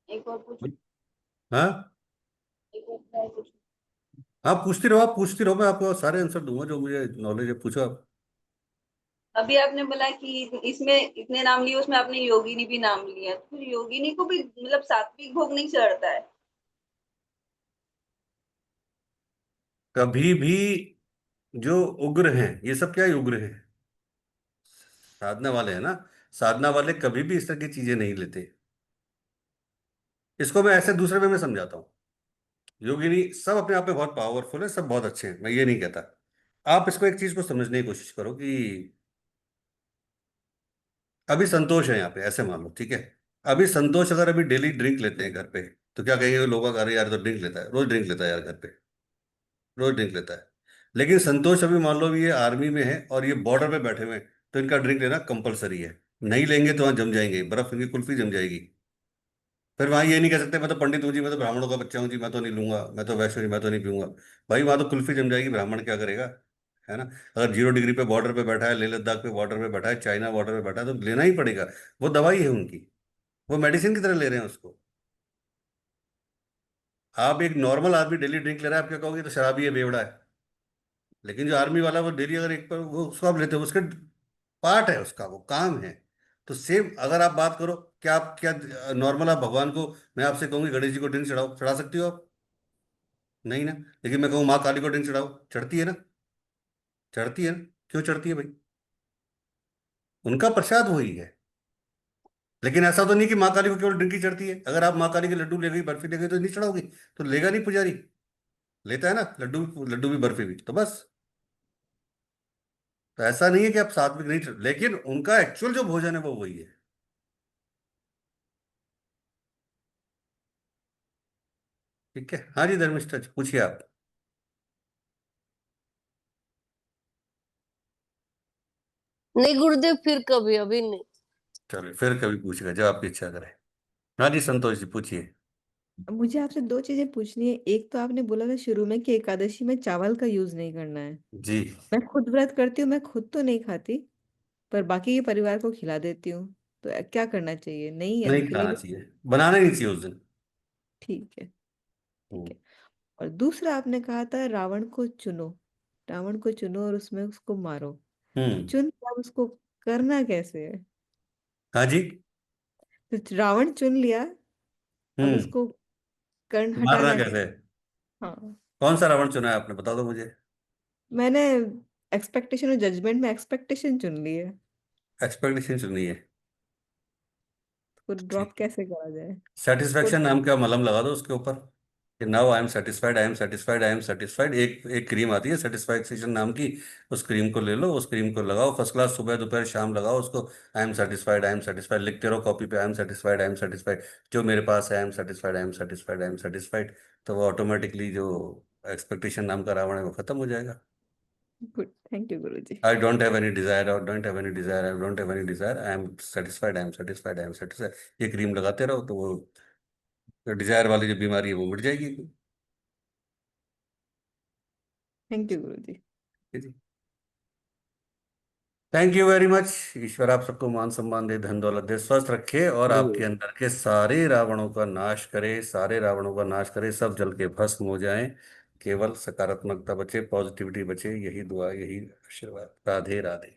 एक और कुछ, हाँ, एक और है कुछ। आप पूछती रहो, आप पूछती रहो, मैं आपको सारे आंसर दूंगा जो मुझे नॉलेज है, पूछो आप। अभी आपने बोला कि इसमें इतने नाम लिए, उसमें आपने योगिनी भी नाम लिया, तो फिर योगिनी को भी मतलब सात्विक भोग नहीं चढ़ता है? कभी भी, जो उग्र हैं, ये सब क्या है, उग्र हैं, साधना वाले हैं ना, साधना वाले कभी भी इस तरह की चीजें नहीं लेते। इसको मैं ऐसे दूसरे वे में समझाता हूँ। योगिनी सब अपने आप में बहुत पावरफुल है, सब बहुत अच्छे हैं, मैं ये नहीं कहता। आप इसको एक चीज को समझने की कोशिश करो कि अभी संतोष है यहाँ पे, ऐसे मान लो, ठीक है, अभी संतोष अगर अभी डेली ड्रिंक लेते हैं घर पे, तो क्या कहेंगे लोग, अरे यार तो ड्रिंक लेता है, रोज ड्रिंक लेता है यार घर पे, रोज ड्रिंक लेता है। लेकिन संतोष अभी मान लो भी ये आर्मी में है और ये बॉर्डर पे बैठे हुए हैं, तो इनका ड्रिंक लेना कंपलसरी है, नहीं लेंगे तो वहां जम जाएंगे, बर्फ इनकी कुल्फी जम जाएगी। फिर वहां ये नहीं कह सकते मैं तो पंडित हूँ जी, मैं तो ब्राह्मणों का बच्चा हूँ जी, मैं तो नहीं लूंगा, मैं तो वैसे ही, मैं तो नहीं पीऊंगा। भाई वहां तो कुल्फी जम जाएगी, ब्राह्मण क्या करेगा, है ना। अगर 0 डिग्री पे बॉर्डर पे बैठा है, लेह लद्दाख पे बॉर्डर पे बैठा है, चाइना बॉर्डर पे बैठा है, तो लेना ही पड़ेगा। वो दवाई है उनकी, वो मेडिसिन की तरह ले रहे हैं उसको। आप एक नॉर्मल आदमी डेली ड्रिंक ले रहा है, आप क्या कहोगे, तो शराबी है, बेवड़ा है। लेकिन जो आर्मी वाला, वो डेली अगर एक पर वो उसको आप लेते हो, उसके पार्ट है, उसका वो काम है। तो सेम अगर आप बात करो, क्या आप क्या नॉर्मल आप भगवान को, मैं आपसे कहूंगी गणेश जी को ड्रिंक चढ़ाओ, चढ़ा सकती हो आप? नहीं ना। लेकिन मैं कहूँ माँ काली को ड्रिंक चढ़ाओ, चढ़ती है ना, चढ़ती है ना। क्यों चढ़ती है भाई? उनका प्रसाद वही है। लेकिन ऐसा तो नहीं कि माँ काली को केवल ड्रिंक ही चढ़ती है। अगर आप माँ काली के लड्डू ले गई, बर्फी ले गई, तो नहीं चढ़ाओगी? तो लेगा नहीं पुजारी, लेता है ना लड्डू, लड्डू भी बर्फी भी, तो बस। तो ऐसा नहीं है कि आप सात्विक नहीं लेकिन उनका एक्चुअल जो भोजन है वो वही है। ठीक है, हाँ जी धर्मिष्ठा जी, पूछिए आप। नहीं गुरुदेव, फिर कभी, अभी नहीं। चलिए फिर कभी पूछेगा जब आपकी इच्छा करे। हाँ जी संतोष जी, पूछिए। अब मुझे आपसे दो चीजें पूछनी है। एक तो आपने बोला था शुरू में कि एकादशी में चावल का यूज नहीं करना है। जी। मैं खुद व्रत करती हूँ, मैं खुद तो नहीं खाती, पर बाकी के परिवार को खिला देती हूँ। तो क्या करना चाहिए? नहीं, नहीं अभी के लिए खाना भी चाहिए, बनाना ही नहीं चाहिए उस दिन। ठीक है। ठीक हम्म। है। और दूसरा आपने कहा था रावण को चुनो, रावण को चुनो और उसमें उसको मारो। हम्म। चुन के अब उसको करना कैसे है? हाँ जी। तो रावण चुन लिया, अब हम्म। उसको कर्ण तो मारना हटाना कैसे कैसे? है? हाँ, कौन सा रावण चुना है आपने, बता दो मुझे। मैंने एक्सपेक्टेशन और जजमेंट में एक्सपेक्टेशन चुन ली है। एक्सपेक्टेशन चुनी है। तो ठीक। ड्रॉप कैसे करा जाए? वो सेटिस्फेक्शन नाम का मलहम लगा दो उसके ऊपर, कि now I am satisfied, I am satisfied, I am satisfied. एक एक क्रीम आती है सेटिस्फैक्शन नाम की, उस क्रीम को ले लो, उस क्रीम को लगाओ फर्स्ट क्लास, सुबह दोपहर शाम लगाओ उसको। आई am satisfied, I am satisfied लिखते रहो कॉपी पे, आई am satisfied, I am satisfied. जो मेरे पास है, आई am satisfied, I am satisfied, I am satisfied. तो वो ऑटोमेटिकली जो एक्सपेक्टेशन नाम का रावण है वो खत्म हो जाएगा। Good, thank you guru ji. I don't have any desire, और don't have any desire, I don't have any desire, I am satisfied, I am satisfied, I am satisfied. ये क्रीम लगाते रहो तो वो डिजायर वाली जो बीमारी है वो मिट जाएगी। Thank you guru ji. Thank you very much. ईश्वर आप सबको मान सम्मान दे, धन दौलत दे, स्वस्थ रखे, और हरे आपके अंदर के सारे रावणों का नाश करे, सारे रावणों का नाश करे, सब जल के भस्म हो जाएं। केवल सकारात्मकता बचे, पॉजिटिविटी बचे, यही दुआ, यही आशीर्वाद। राधे राधे।